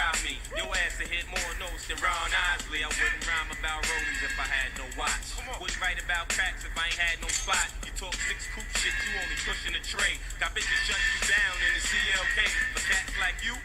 try me. Your ass will hit more notes than Ron Isley. I wouldn't rhyme about rollies if I had no watch. Wouldn't write about cracks if I ain't had no spot. You talk six coupe shit, you only pushing a tray. Got bitches shutting you down in the CLK. But cats like you,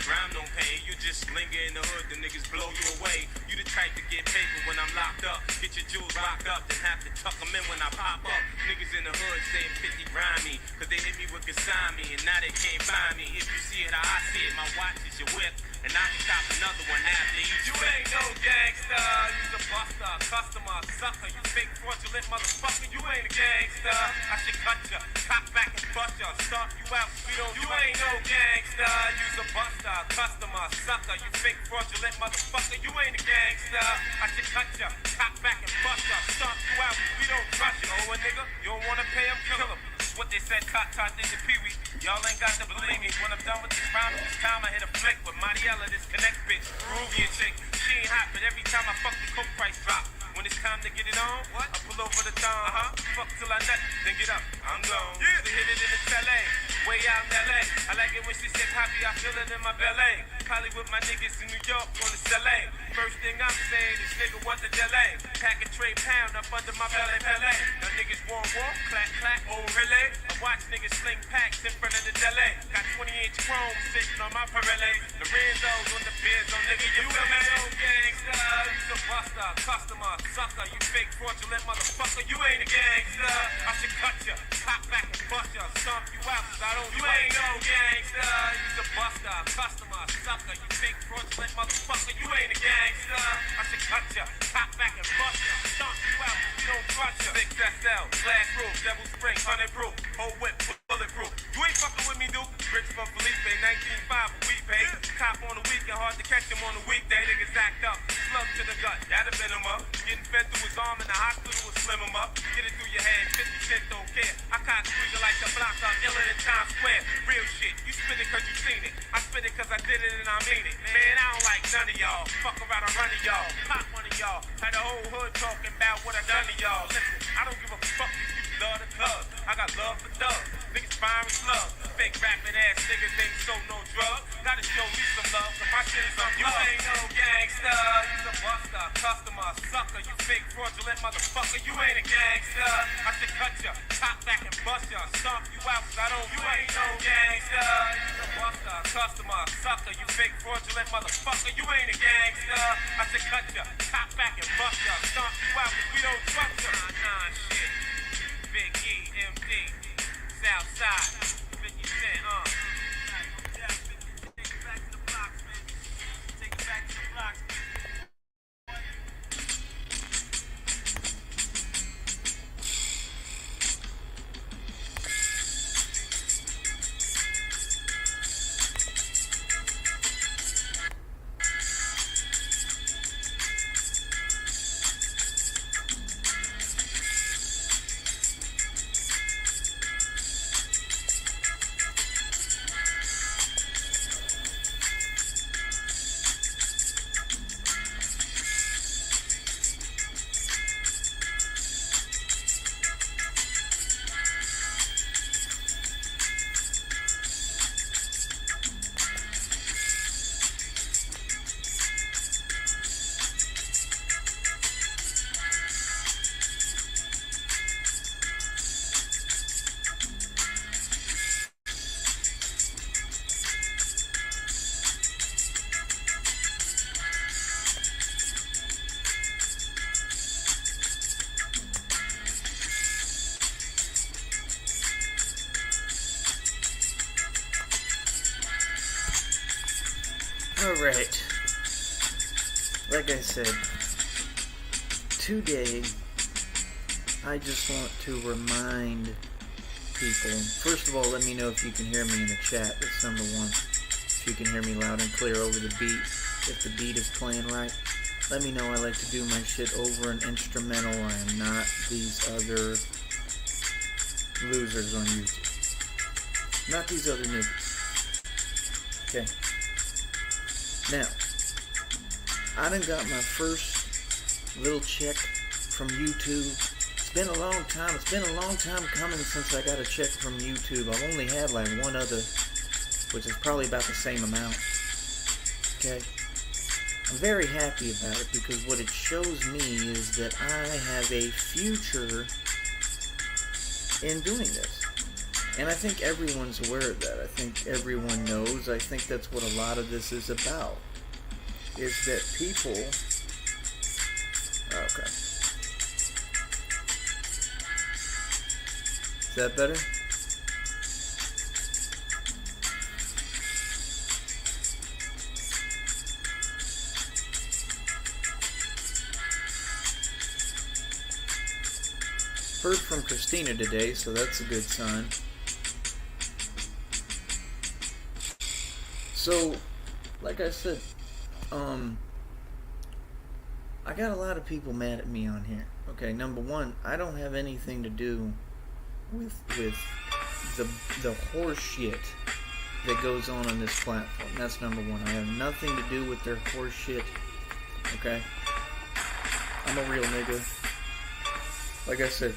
crime don't pay. You just linger in the hood, the niggas blow you away. You the type to get paper when I'm locked up. Get your jewels locked up, then have to tuck them in when I pop up. Niggas in the hood saying 50 grimy, cause they hit me with consignme, and now they can't find me. If you see it how I see it, my watch is your whip, and I can cop another one after each. You ain't no gangster, you's a buster, customer, sucker. You fake fraudulent motherfucker, you ain't a gangster. I should cut ya, cop back and bust ya, stomp you out, we don't. You ain't no gangster, you's a buster, customer, sucker. You fake fraudulent motherfucker, you ain't a gangster. I should cut ya, cop back and bust ya, stomp you out, we don't trust you. Oh, a nigga, you don't wanna pay him, kill him. What they said, tot did to Pee-wee. Y'all ain't got to believe me. When I'm done with this rhyme, this time I hit a flick with Mariella, this connect bitch, Peruvian chick. She ain't hot, but every time I fuck the coke price drop. When it's time to get it on, I pull over the thong. Fuck till I nut, then get up, I'm gone. Yeah. To hit it in the LA, way out in LA. I like it when she said copy, I feel it in my belly. Probably with my niggas in New York on the LA. First thing I'm saying is nigga, what the delay? Pack a tray pound up under my belly. Now niggas want walk, clack, clack, oh really? I watch niggas sling packs in front of the deli. Got 20-inch chrome sitting on my Pirelli. Lorenzo's on the biz, on nigga, you feel me? No gangster, you's a buster, customer, sucker. You fake fraudulent motherfucker, you ain't a gangster. I should cut ya, cop back and bust ya, stomp you out, cause I don't. You ain't no gangster, you's a buster, customer, sucker. You fake fraudulent motherfucker, you ain't a gangster. I should cut ya, cop back and bust ya, stomp you out, we don't trust ya. 6SL, glass roof, devil spring, 100 proof, whole whip, bulletproof. You ain't fucking with me, dude. Bricks from Felipe, 19.5 a week, pay. Cop on the weekend, hard to catch him on the weekday. Niggas act up, slug to the gut, that'd been him up. Getting fed through his arm in the hospital will slim him up. Get it through your head, 50 cents don't care. I can't squeeze it like the block I'm iller than Times Square. Real shit, you spit it cause you seen it. I spit it cause I did it and I mean it. Man, I don't like none of y'all. Fuck around and run of y'all. Pop one of y'all. Had the whole hood talking about what I done to y'all. Listen, I don't give a fuck if you love the club. I got love for thugs. Niggas fire and slug. Fake rapping ass niggas ain't so no drug. Gotta show me some love, cause my shit is on you. Ain't no gangster, you's a buster, customer, sucker. You fake fraudulent motherfucker, you ain't a gangster. I should cut ya, cop back and bust ya, stomp you out, cause I don't. You ain't no gangster, you's a buster, customer, sucker. You fake fraudulent motherfucker, you ain't a gangster. I should cut ya, cop back and bust ya, stomp you out, cause we don't trust ya. Nah, shit. Big E, MD, Southside, 50 Cent, Take it back to the blocks, man. Take it back to the blocks, man. Alright, like I said, today I just want to remind people, first of all, let me know if you can hear me in the chat, that's number one. If you can hear me loud and clear over the beat, if the beat is playing right. Let me know. I like to do my shit over an instrumental. I am not these other losers on YouTube. Not these other niggas. Okay. Now, I done got my first little check from YouTube. It's been a long time. It's been a long time coming since I got a check from YouTube. I've only had like one other, which is probably about the same amount. Okay? I'm very happy about it because what it shows me is that I have a future in doing this. And I think everyone's aware of that. I think everyone knows. I think that's what a lot of this is about. Is that people... Okay. Is that better? Heard from Christina today, so that's a good sign. So, like I said, I got a lot of people mad at me on here. Okay, number one, I don't have anything to do with the horse shit that goes on this platform. That's number one. I have nothing to do with their horse shit. Okay? I'm a real nigga. Like I said,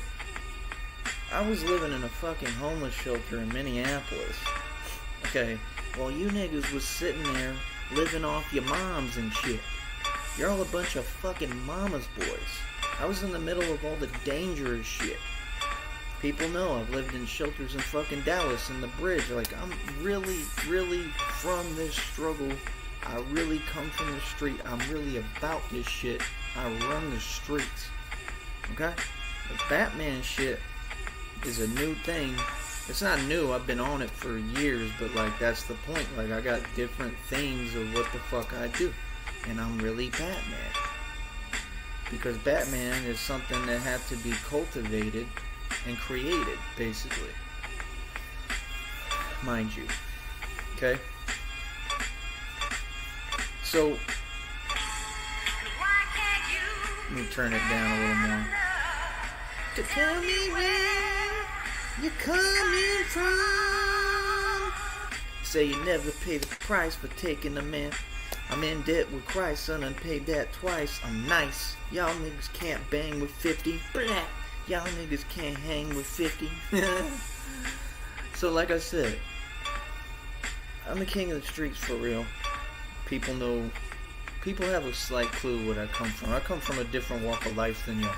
I was living in a fucking homeless shelter in Minneapolis. Okay? While you niggas was sitting there living off your moms and shit. You're all a bunch of fucking mama's boys. I was in the middle of all the dangerous shit. People know I've lived in shelters in fucking Dallas and the Bridge. Like, I'm really, really from this struggle. I really come from the street. I'm really about this shit. I run the streets. Okay? The Batman shit is a new thing. It's not new. I've been on it for years, but, like, that's the point. Like, I got different themes of what the fuck I do. And I'm really Batman. Because Batman is something that had to be cultivated and created, basically. Mind you. Okay? So, let me turn it down a little more. To tell me where you're coming from. Say you never pay the price for taking a man. I'm in debt with Christ, son, and paid that twice. I'm nice. Y'all niggas can't bang with 50. Blah. Y'all niggas can't hang with 50. So, like I said, I'm the king of the streets for real. People know. People have a slight clue where I come from. I come from a different walk of life than y'all.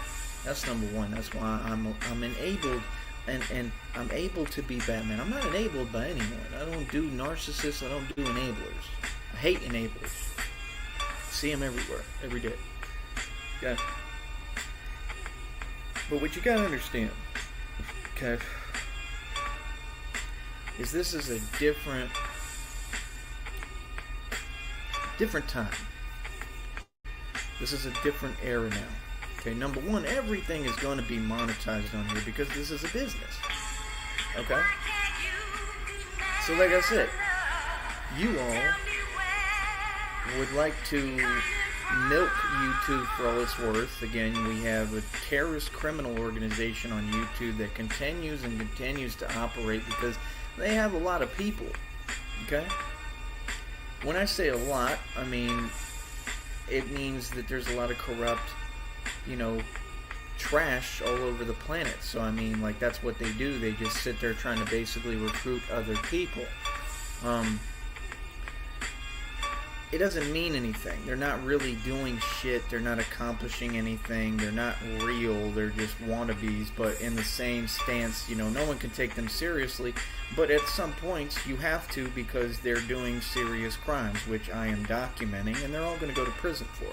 That's number one. That's why I'm enabled, and I'm able to be Batman. I'm not enabled by anyone. I don't do narcissists. I don't do enablers. I hate enablers. See them everywhere, every day. Okay? But what you gotta understand, okay, is this is a different time. This is a different era now. Okay, number one, everything is going to be monetized on here because this is a business. Okay? So like I said, you all would like to milk YouTube for all it's worth. Again, we have a terrorist criminal organization on YouTube that continues to operate because they have a lot of people. Okay? When I say a lot, I mean it means that there's a lot of corrupt, trash all over the planet. So I mean, like, that's what they do. They just sit there trying to basically recruit other people. It doesn't mean anything. They're not really doing shit. They're not accomplishing anything. They're not real. They're just wannabes, but in the same stance, no one can take them seriously. But at some points, you have to, because they're doing serious crimes, which I am documenting, and they're all going to go to prison for.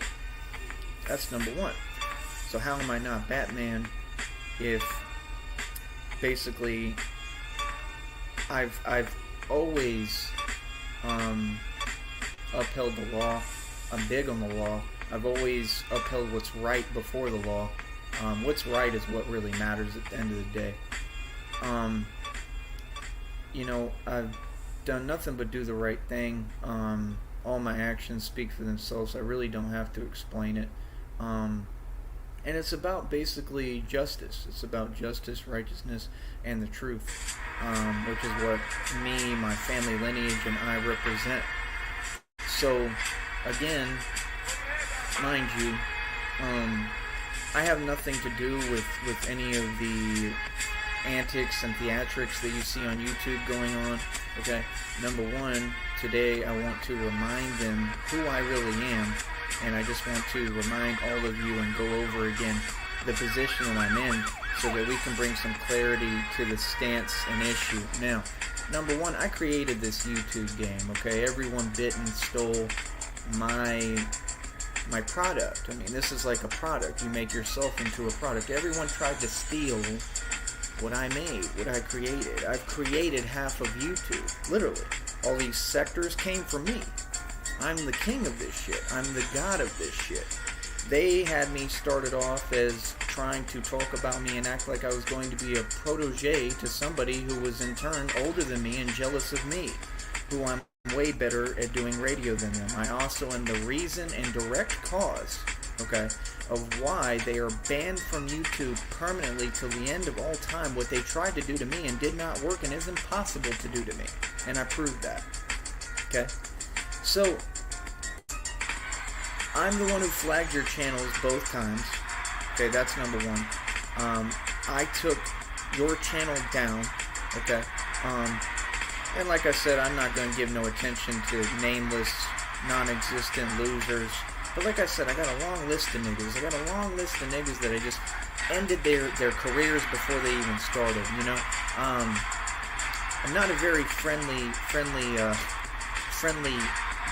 That's number one. So how am I not Batman if basically I've always upheld the law. I'm big on the law. I've always upheld what's right before the law. What's right is what really matters at the end of the day. I've done nothing but do the right thing. All my actions speak for themselves. I really don't have to explain it. And it's about basically justice. It's about justice, righteousness, and the truth, which is what me, my family lineage, and I represent. So, again, mind you, I have nothing to do with any of the antics and theatrics that you see on YouTube going on. Okay, number one, today I want to remind them who I really am, and I just want to remind all of you and go over again the position that I'm in so that we can bring some clarity to the stance and issue. Now, number one, I created this YouTube game, okay? Everyone bit and stole my product. I mean, this is like a product. You make yourself into a product. Everyone tried to steal what I made, what I created. I've created half of YouTube, literally. All these sectors came from me. I'm the king of this shit. I'm the god of this shit. They had me started off as trying to talk about me and act like I was going to be a protege to somebody who was in turn older than me and jealous of me, who I'm way better at doing radio than them. I also am the reason and direct cause, okay, of why they are banned from YouTube permanently till the end of all time. What they tried to do to me and did not work and is impossible to do to me. And I proved that. Okay? So, I'm the one who flagged your channels both times. Okay, that's number one. I took your channel down. Okay? And like I said, I'm not going to give no attention to nameless, non-existent losers. But like I said, I got a long list of niggas. I got a long list of niggas that I just ended their careers before they even started, you know? I'm not a very friendly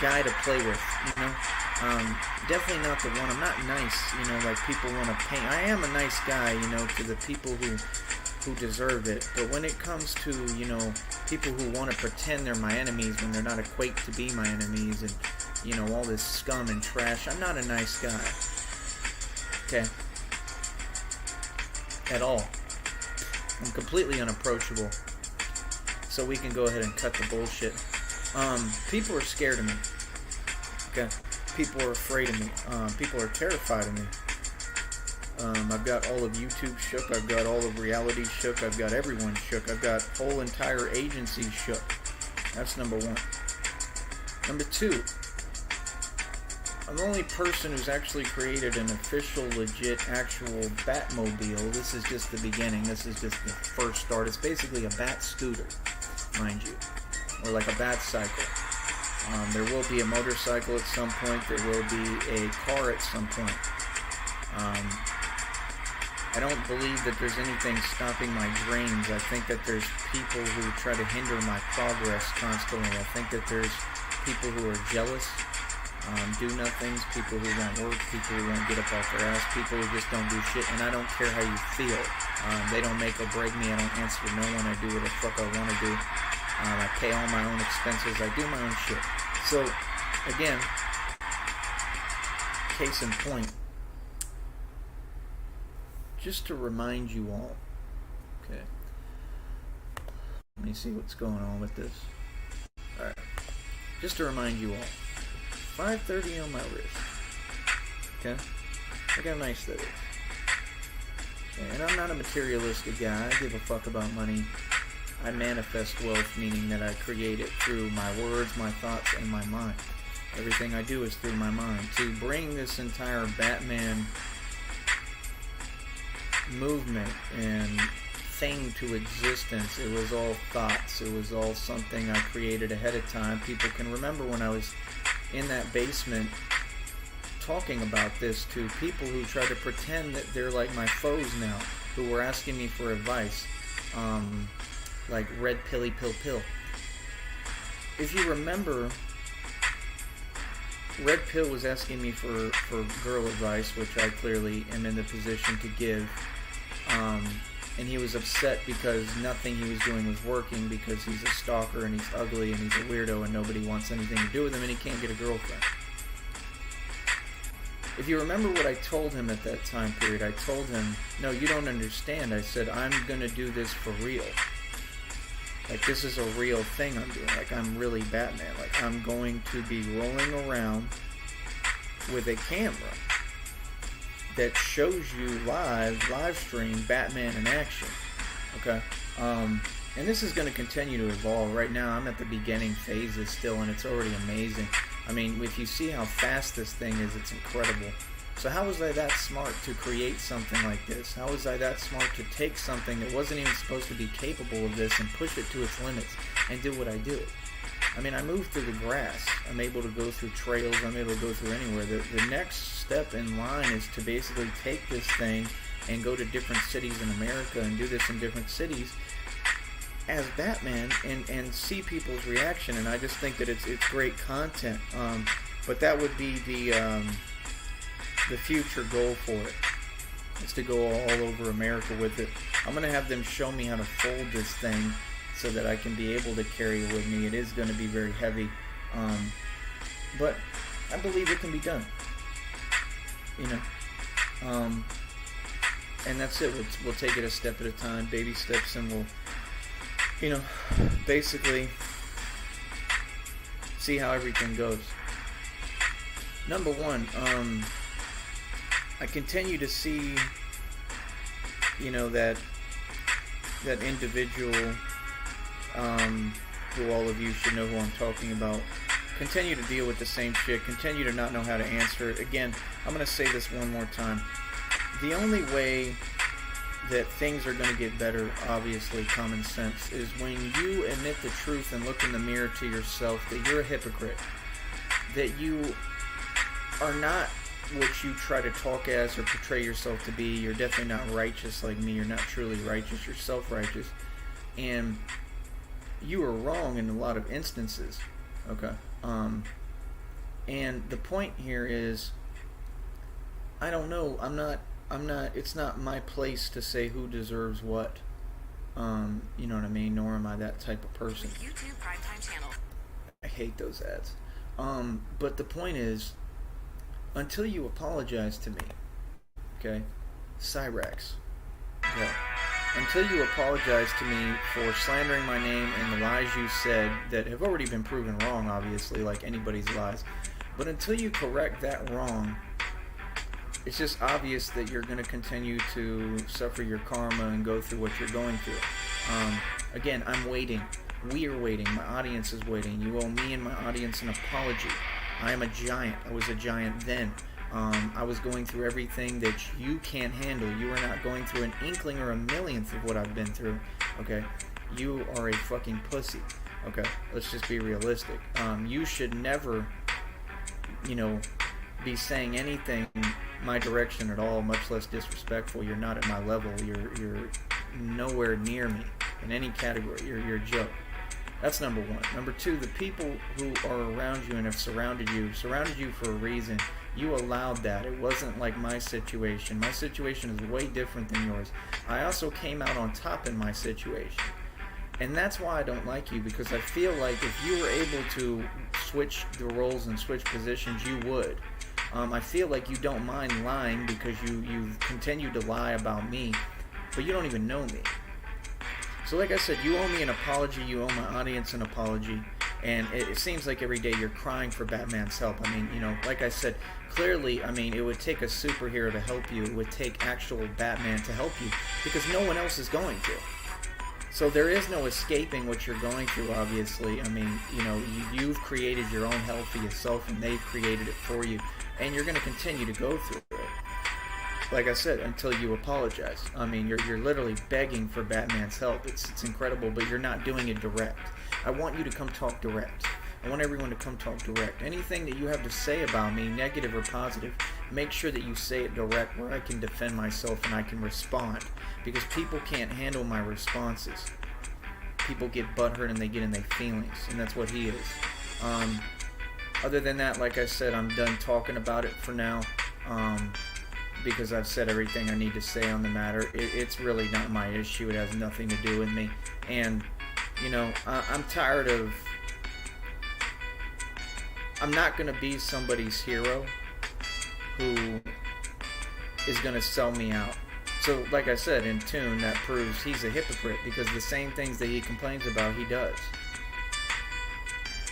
guy to play with, you know? Definitely not the one. I'm not nice, you know, like people want to paint. I am a nice guy, you know, to the people who deserve it. But when it comes to, you know, people who want to pretend they're my enemies when they're not equate to be my enemies and, you know, all this scum and trash, I'm not a nice guy. Okay? At all. I'm completely unapproachable. So we can go ahead and cut the bullshit. People are scared of me. Okay? People are afraid of me. People are terrified of me. I've got all of YouTube shook. I've got all of reality shook. I've got everyone shook. I've got whole entire agencies shook. That's number one. Number two, I'm the only person who's actually created an official, legit, actual Batmobile. This is just the beginning. This is just the first start. It's basically a Bat scooter, mind you, or like a Bat cycle. There will be a motorcycle at some point. There will be a car at some point. I don't believe that there's anything stopping my dreams. I think that there's people who try to hinder my progress constantly. I think that there's people who are jealous, do-nothings, people who won't work, people who won't get up off their ass, people who just don't do shit, and I don't care how you feel. They don't make or break me. I don't answer to no one. I do what the fuck I want to do. I pay all my own expenses. I do my own shit. So, again, case in point, just to remind you all, okay, let me see what's going on with this. Alright, just to remind you all, 5:30 on my wrist, okay, look how nice that is. Okay, and I'm not a materialistic guy. I give a fuck about money. I manifest wealth, meaning that I create it through my words, my thoughts, and my mind. Everything I do is through my mind. To bring this entire Batman movement and thing to existence, it was all thoughts. It was all something I created ahead of time. People can remember when I was in that basement talking about this to people who try to pretend that they're like my foes now, who were asking me for advice. Like Red Pilly Pill Pill. If you remember, Red Pill was asking me for girl advice, which I clearly am in the position to give. And he was upset because nothing he was doing was working, because he's a stalker and he's ugly and he's a weirdo and nobody wants anything to do with him and he can't get a girlfriend. If you remember what I told him at that time period, I told him, no, you don't understand. I said, I'm going to do this for real. Like, this is a real thing I'm doing. Like, I'm really Batman. Like, I'm going to be rolling around with a camera that shows you live stream Batman in action. Okay? And this is going to continue to evolve. Right now, I'm at the beginning phases still, and it's already amazing. I mean, if you see how fast this thing is, it's incredible. So how was I that smart to create something like this? How was I that smart to take something that wasn't even supposed to be capable of this and push it to its limits and do what I do? I mean, I move through the grass. I'm able to go through trails. I'm able to go through anywhere. The next step in line is to basically take this thing and go to different cities in America and do this in different cities as Batman and see people's reaction. And I just think that it's great content. But that would be the future goal for it, is to go all over America with it. I'm going to have them show me how to fold this thing so that I can be able to carry it with me. It is going to be very heavy, but I believe it can be done, you know. And that's it. We'll take it a step at a time, baby steps, and we'll, you know, basically see how everything goes. Number one, I continue to see, you know, that individual, who all of you should know who I'm talking about, continue to deal with the same shit, continue to not know how to answer it. Again, I'm going to say this one more time. The only way that things are going to get better, obviously, common sense, is when you admit the truth and look in the mirror to yourself that you're a hypocrite, that you are not what you try to talk as or portray yourself to be. You're definitely not righteous like me. You're not truly righteous. You're self-righteous. And you are wrong in a lot of instances. Okay. And the point here is, I don't know. I'm not, it's not my place to say who deserves what. You know what I mean? Nor am I that type of person. YouTube Primetime Channel. I hate those ads. But the point is, until you apologize to me, okay, Cyrax, okay, until you apologize to me for slandering my name and the lies you said that have already been proven wrong, obviously, like anybody's lies, but until you correct that wrong, it's just obvious that you're going to continue to suffer your karma and go through what you're going through. Again, I'm waiting. We are waiting. My audience is waiting. You owe me and my audience an apology. I am a giant. I was a giant then. I was going through everything that you can't handle. You are not going through an inkling or a millionth of what I've been through. Okay? You are a fucking pussy. Okay? Let's just be realistic. You should never, you know, be saying anything my direction at all, much less disrespectful. You're not at my level. You're nowhere near me in any category. You're a joke. That's number one. Number two, the people who are around you and have surrounded you for a reason. You allowed that. It wasn't like my situation. My situation is way different than yours. I also came out on top in my situation. And that's why I don't like you, because I feel like if you were able to switch the roles and switch positions, you would. I feel like you don't mind lying because you continue to lie about me, but you don't even know me. So like I said, you owe me an apology, you owe my audience an apology, and it seems like every day you're crying for Batman's help. I mean, you know, like I said, clearly, I mean, it would take a superhero to help you. It would take actual Batman to help you, because no one else is going to. So there is no escaping what you're going through, obviously. I mean, you know, you've created your own hell for yourself, and they've created it for you, and you're going to continue to go through it. Like I said, until you apologize. I mean, you're literally begging for Batman's help. It's incredible, but you're not doing it direct. I want you to come talk direct. I want everyone to come talk direct. Anything that you have to say about me, negative or positive, make sure that you say it direct where I can defend myself and I can respond. Because people can't handle my responses. People get butthurt and they get in their feelings, and that's what he is. Other than that, like I said, I'm done talking about it for now. Because I've said everything I need to say on the matter. It's really not my issue. It has nothing to do with me. And, you know, I'm tired of... I'm not going to be somebody's hero who is going to sell me out. So, like I said, in Tune, that proves he's a hypocrite, because the same things that he complains about, he does.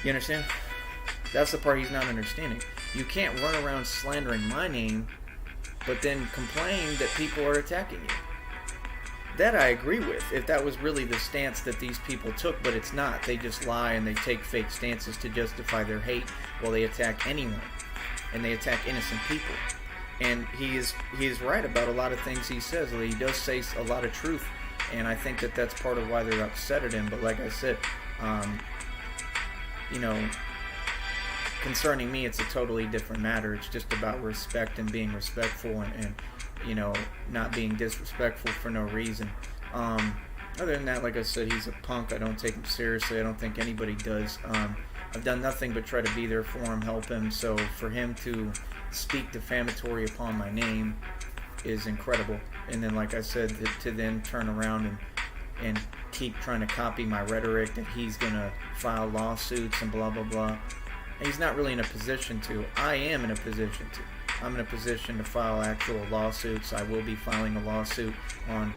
You understand? That's the part he's not understanding. You can't run around slandering my name but then complain that people are attacking you. That I agree with, if that was really the stance that these people took, but it's not. They just lie and they take fake stances to justify their hate while they attack anyone. And they attack innocent people. And he is right about a lot of things he says. He does say a lot of truth, and I think that that's part of why they're upset at him. But like I said, you know, concerning me, it's a totally different matter. It's just about respect and being respectful, and you know, not being disrespectful for no reason. Other than that, like I said, he's a punk. I don't take him seriously. I don't think anybody does. I've done nothing but try to be there for him, help him. So for him to speak defamatory upon my name is incredible. And then, like I said, to then turn around and keep trying to copy my rhetoric that he's going to file lawsuits and blah, blah, blah. He's not really in a position to. I am in a position to. I'm in a position to file actual lawsuits. I will be filing a lawsuit on,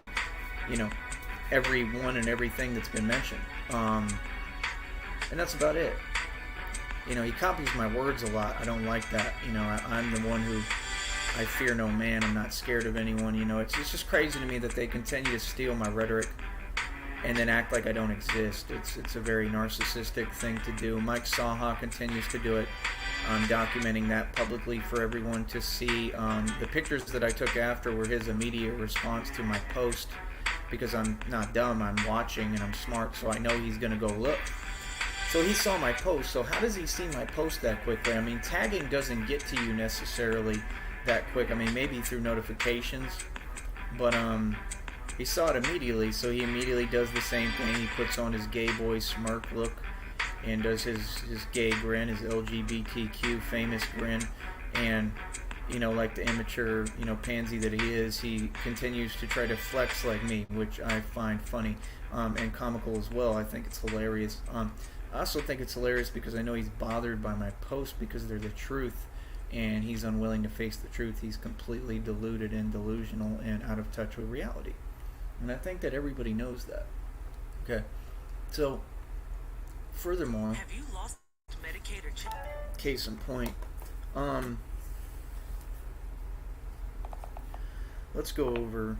you know, everyone and everything that's been mentioned. And that's about it. You know, he copies my words a lot. I don't like that. You know, I'm the one who, I fear no man. I'm not scared of anyone. You know, it's just crazy to me that they continue to steal my rhetoric and then act like I don't exist. It's a very narcissistic thing to do. Mike Saha continues to do it. I'm documenting that publicly for everyone to see. The pictures that I took after were his immediate response to my post, because I'm not dumb, I'm watching and I'm smart, so I know he's going to go look. So he saw my post. So how does he see my post that quickly? I mean, tagging doesn't get to you necessarily that quick. I mean, maybe through notifications, but he saw it immediately, so he immediately does the same thing. He puts on his gay boy smirk look and does his gay grin, his LGBTQ famous grin, and, you know, like the immature, you know, pansy that he is, he continues to try to flex like me, which I find funny and comical as well. I think it's hilarious. I also think it's hilarious because I know he's bothered by my posts because they're the truth, and he's unwilling to face the truth. He's completely deluded and delusional and out of touch with reality. And I think that everybody knows that. Okay. So, furthermore, have you lost Medicaid or case in point, let's go over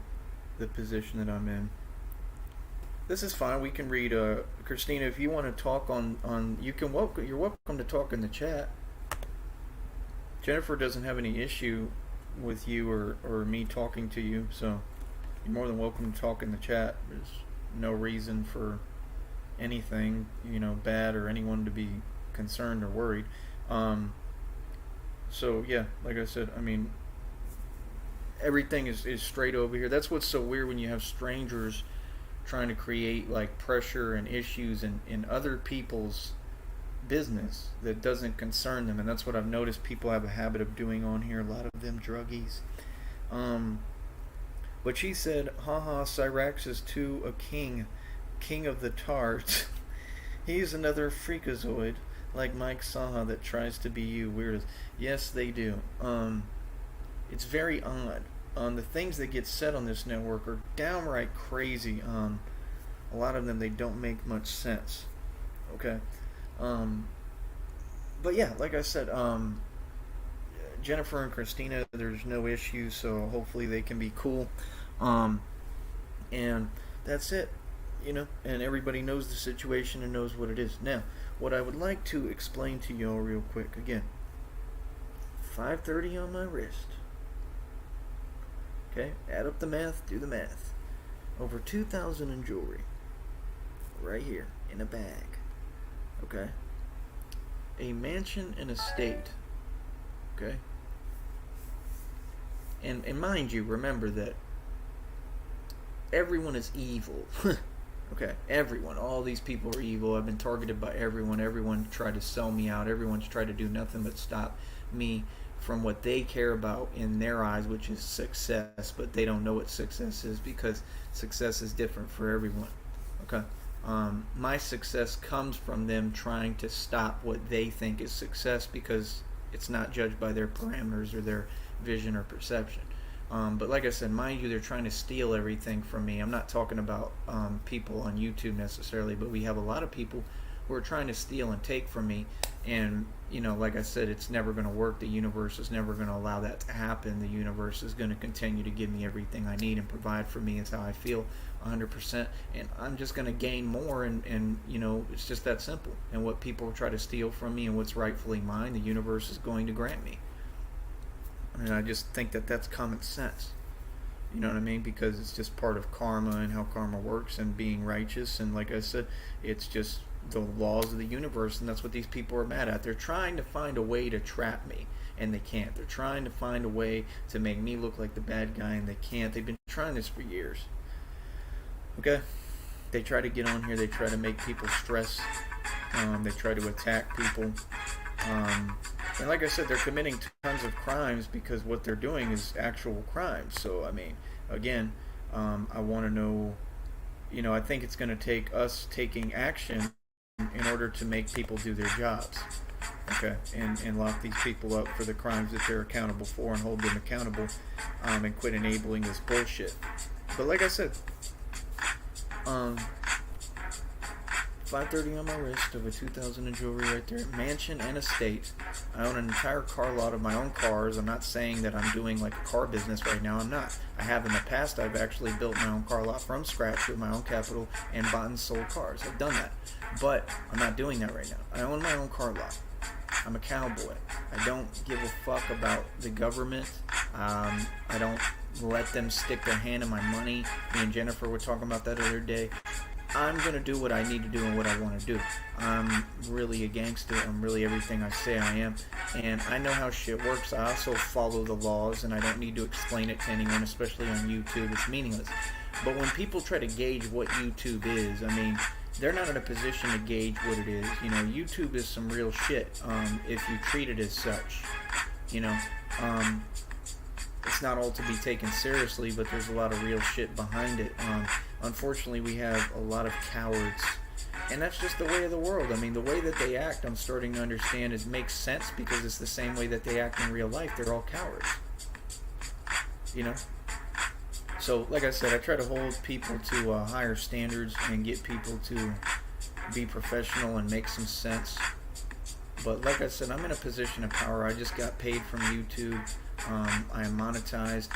the position that I'm in. This is fine. We can read. Christina, if you want to talk on you're welcome to talk in the chat. Jennifer doesn't have any issue with you or me talking to you, so you're more than welcome to talk in the chat. There's no reason for anything, you know, bad or anyone to be concerned or worried. So yeah, like I said, I mean, everything is straight over here. That's what's so weird when you have strangers trying to create like pressure and issues in other people's business that doesn't concern them. And that's what I've noticed people have a habit of doing on here, a lot of them druggies. But she said, haha, Cyrax is too a king of the tarts. He's another freakazoid like Mike Saha that tries to be you, weirdos. Yes, they do. It's very odd. The things that get said on this network are downright crazy. A lot of them, they don't make much sense. Okay. But yeah, like I said, Jennifer and Christina, there's no issue, so hopefully they can be cool. And that's it, you know, and everybody knows the situation and knows what it is. Now, what I would like to explain to you all real quick, again, 5:30 on my wrist. Okay, add up the math, do the math. Over 2,000 in jewelry. Right here, in a bag. Okay? A mansion and estate. Okay? And mind you, remember that everyone is evil. Okay? Everyone. All these people are evil. I've been targeted by everyone. Everyone tried to sell me out. Everyone's tried to do nothing but stop me from what they care about in their eyes, which is success. But they don't know what success is because success is different for everyone. Okay? My success comes from them trying to stop what they think is success because it's not judged by their parameters or their vision or perception. But like I said, mind you, they're trying to steal everything from me. I'm not talking about people on YouTube necessarily, but we have a lot of people who are trying to steal and take from me. And, you know, like I said, it's never going to work. The universe is never going to allow that to happen. The universe is going to continue to give me everything I need and provide for me. Is how I feel 100%. And I'm just going to gain more. And, you know, it's just that simple. And what people try to steal from me and what's rightfully mine, the universe is going to grant me. And I just think that that's common sense. You know what I mean? Because it's just part of karma and how karma works and being righteous. And like I said, it's just the laws of the universe, and that's what these people are mad at. They're trying to find a way to trap me, and they can't. They're trying to find a way to make me look like the bad guy, and they can't. They've been trying this for years. Okay? They try to get on here. They try to make people stress. They try to attack people. And like I said, they're committing tons of crimes because what they're doing is actual crimes. So, I mean, again, I want to know, I think it's going to take us taking action in order to make people do their jobs, okay, and lock these people up for the crimes that they're accountable for and hold them accountable, and quit enabling this bullshit. But like I said, 530 on my wrist of a 2000 in jewelry right there. Mansion and estate. I own an entire car lot of my own cars. I'm not saying that I'm doing like a car business right now. I'm not. I have in the past. I've actually built my own car lot from scratch with my own capital and bought and sold cars. I've done that. But I'm not doing that right now. I own my own car lot. I'm a cowboy. I don't give a fuck about the government. I don't let them stick their hand in my money. Me and Jennifer were talking about that the other day. I'm going to do what I need to do and what I want to do. I'm really a gangster. I'm really everything I say I am. And I know how shit works. I also follow the laws, and I don't need to explain it to anyone, especially on YouTube. It's meaningless. But when people try to gauge what YouTube is, I mean, they're not in a position to gauge what it is. YouTube is some real shit if you treat it as such. It's not all to be taken seriously, but there's a lot of real shit behind it. Unfortunately, we have a lot of cowards, and that's just the way of the world. I mean, the way that they act, I'm starting to understand, makes sense because it's the same way that they act in real life. They're all cowards. So, like I said, I try to hold people to higher standards and get people to be professional and make some sense. But like I said, I'm in a position of power. I just got paid from YouTube. I am monetized.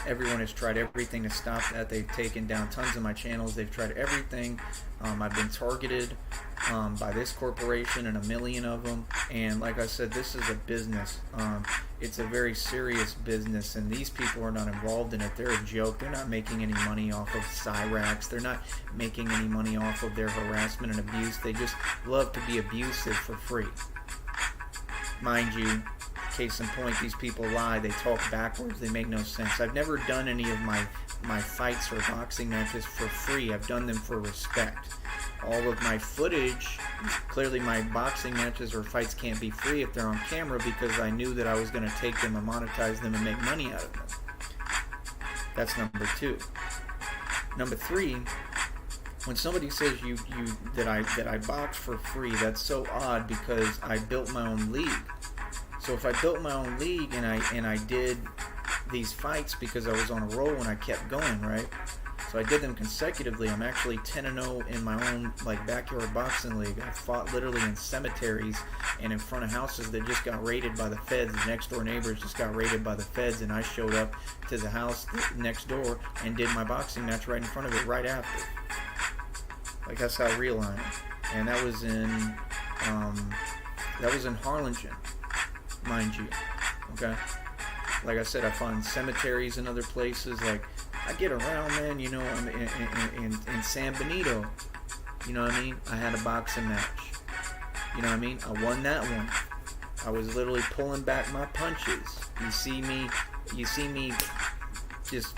Everyone has tried everything to stop that. They've taken down tons of my channels. They've tried everything. I've been targeted by this corporation and a million of them. And like I said, this is a business. It's a very serious business, and these people are not involved in it. They're a joke. They're not making any money off of Cyrax. They're not making any money off of their harassment and abuse. They just love to be abusive for free. Mind you, case in point, these people lie. They talk backwards. They make no sense. I've never done any of my fights or boxing matches for free. I've done them for respect. All of my footage, clearly my boxing matches or fights can't be free if they're on camera, because I knew that I was going to take them and monetize them and make money out of them. That's number 2. Number 3, when somebody says that I box for free, that's so odd because I built my own league. So if I built my own league and I did these fights because I was on a roll and I kept going, right? So I did them consecutively. I'm actually 10-0 in my own backyard boxing league. I fought literally in cemeteries and in front of houses that just got raided by the feds. The next door neighbors just got raided by the feds, and I showed up to the house next door and did my boxing match right in front of it right after. That's how real I am. And that was in Harlingen, mind you. Okay? Like I said, I find cemeteries and other places. I get around, man, I'm in San Benito. You know what I mean? I had a boxing match. You know what I mean? I won that one. I was literally pulling back my punches. You see me just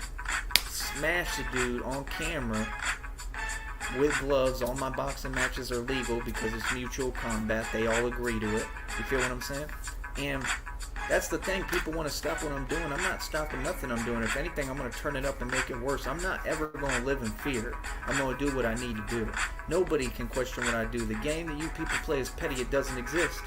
smash the dude on camera with gloves. All my boxing matches are legal because it's mutual combat. They all agree to it. You feel what I'm saying? And that's the thing. People want to stop what I'm doing. I'm not stopping nothing I'm doing. If anything, I'm going to turn it up and make it worse. I'm not ever going to live in fear. I'm going to do what I need to do. Nobody can question what I do. The game that you people play is petty. It doesn't exist.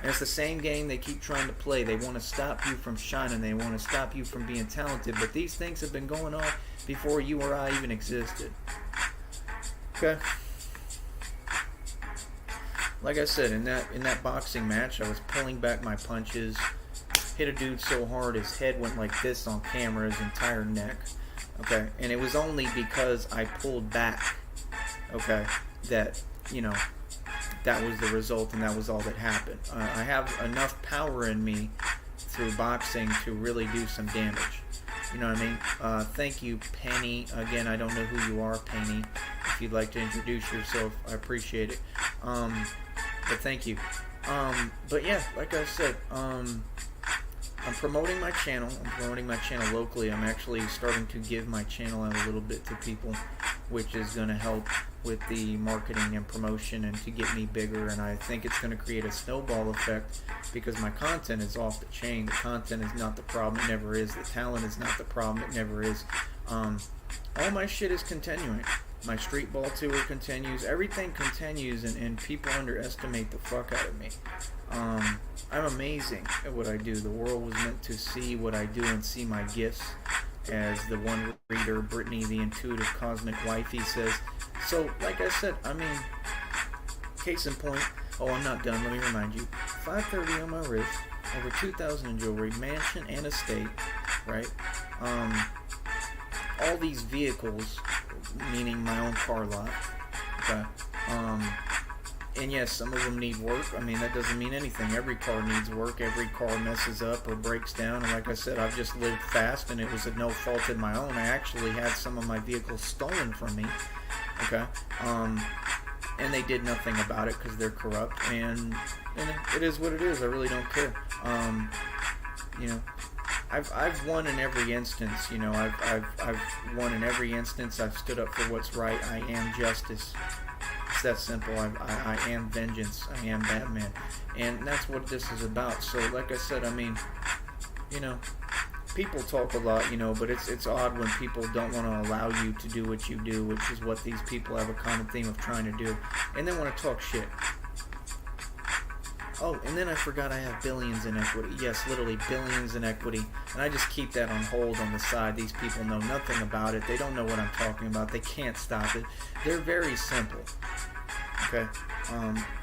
And it's the same game they keep trying to play. They want to stop you from shining. They want to stop you from being talented. But these things have been going on before you or I even existed. Okay? Like I said, in that boxing match, I was pulling back my punches, hit a dude so hard his head went like this on camera, his entire neck, okay? And it was only because I pulled back, okay, that was the result, and that was all that happened. I have enough power in me through boxing to really do some damage. You know what I mean? Thank you, Penny. Again, I don't know who you are, Penny. If you'd like to introduce yourself, I appreciate it. But thank you. But yeah, like I said, I'm promoting my channel. I'm promoting my channel locally. I'm actually starting to give my channel out a little bit to people, which is going to help with the marketing and promotion and to get me bigger. And I think it's going to create a snowball effect because my content is off the chain. The content is not the problem. It never is. The talent is not the problem. It never is. All my shit is continuing. My street ball tour continues. Everything continues, and people underestimate the fuck out of me. I'm amazing at what I do. The world was meant to see what I do and see my gifts. As the one reader, Brittany, the intuitive cosmic wifey, says. So, like I said, I mean, case in point, I'm not done, let me remind you, 530 on my wrist, over 2,000 in jewelry, mansion and estate, right? All these vehicles, meaning my own car lot, okay? And yes, some of them need work. I mean, that doesn't mean anything. Every car needs work. Every car messes up or breaks down. And like I said, I've just lived fast, and it was at no fault of my own. I actually had some of my vehicles stolen from me. Okay? And they did nothing about it because they're corrupt. And it is what it is. I really don't care. You know, I've won in every instance. You know, I've won in every instance. I've stood up for what's right. I am justice. It's that simple. I am vengeance. I am Batman. And that's what this is about. So, like I said, I mean, you know, people talk a lot, you know, but it's odd when people don't want to allow you to do what you do, which is what these people have a common theme of trying to do, and then want to talk shit. Oh, and then I forgot I have billions in equity. Yes, literally billions in equity. And I just keep that on hold on the side. These people know nothing about it. They don't know what I'm talking about. They can't stop it. They're very simple. Okay?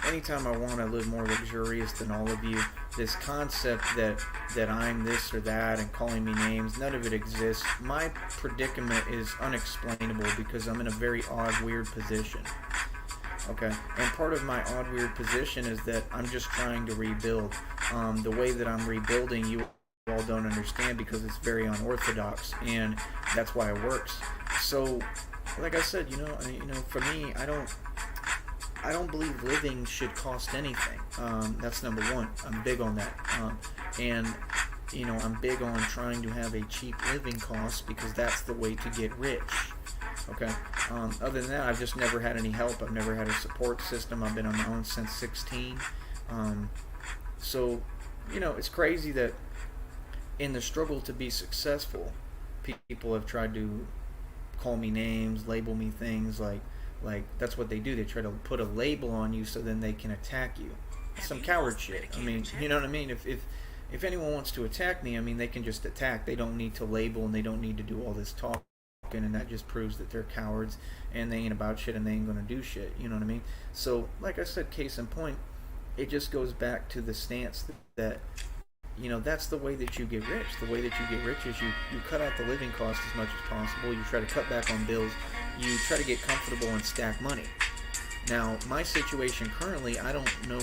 Anytime I want to live more luxurious than all of you, this concept that I'm this or that and calling me names, none of it exists. My predicament is unexplainable because I'm in a very odd, weird position. Okay, and part of my odd, weird position is that I'm just trying to rebuild. The way that I'm rebuilding, you all don't understand because it's very unorthodox, and that's why it works. So, like I said, you know, for me, I don't believe living should cost anything. That's number one. I'm big on that, and you know, I'm big on trying to have a cheap living cost because that's the way to get rich. Okay. Other than that, I've just never had any help. I've never had a support system. I've been on my own since 16. So, you know, it's crazy that in the struggle to be successful, people have tried to call me names, label me things like that's what they do. They try to put a label on you so then they can attack you. Some coward shit. I mean, you know what I mean? If anyone wants to attack me, I mean, they can just attack. They don't need to label, and they don't need to do all this talk. And that just proves that they're cowards and they ain't about shit and they ain't gonna do shit, you know what I mean? So, like I said, case in point, it just goes back to the stance that you know, that's the way that you get rich. The way that you get rich is you cut out the living cost as much as possible. You try to cut back on bills. You try to get comfortable and stack money. Now, my situation currently, I don't know,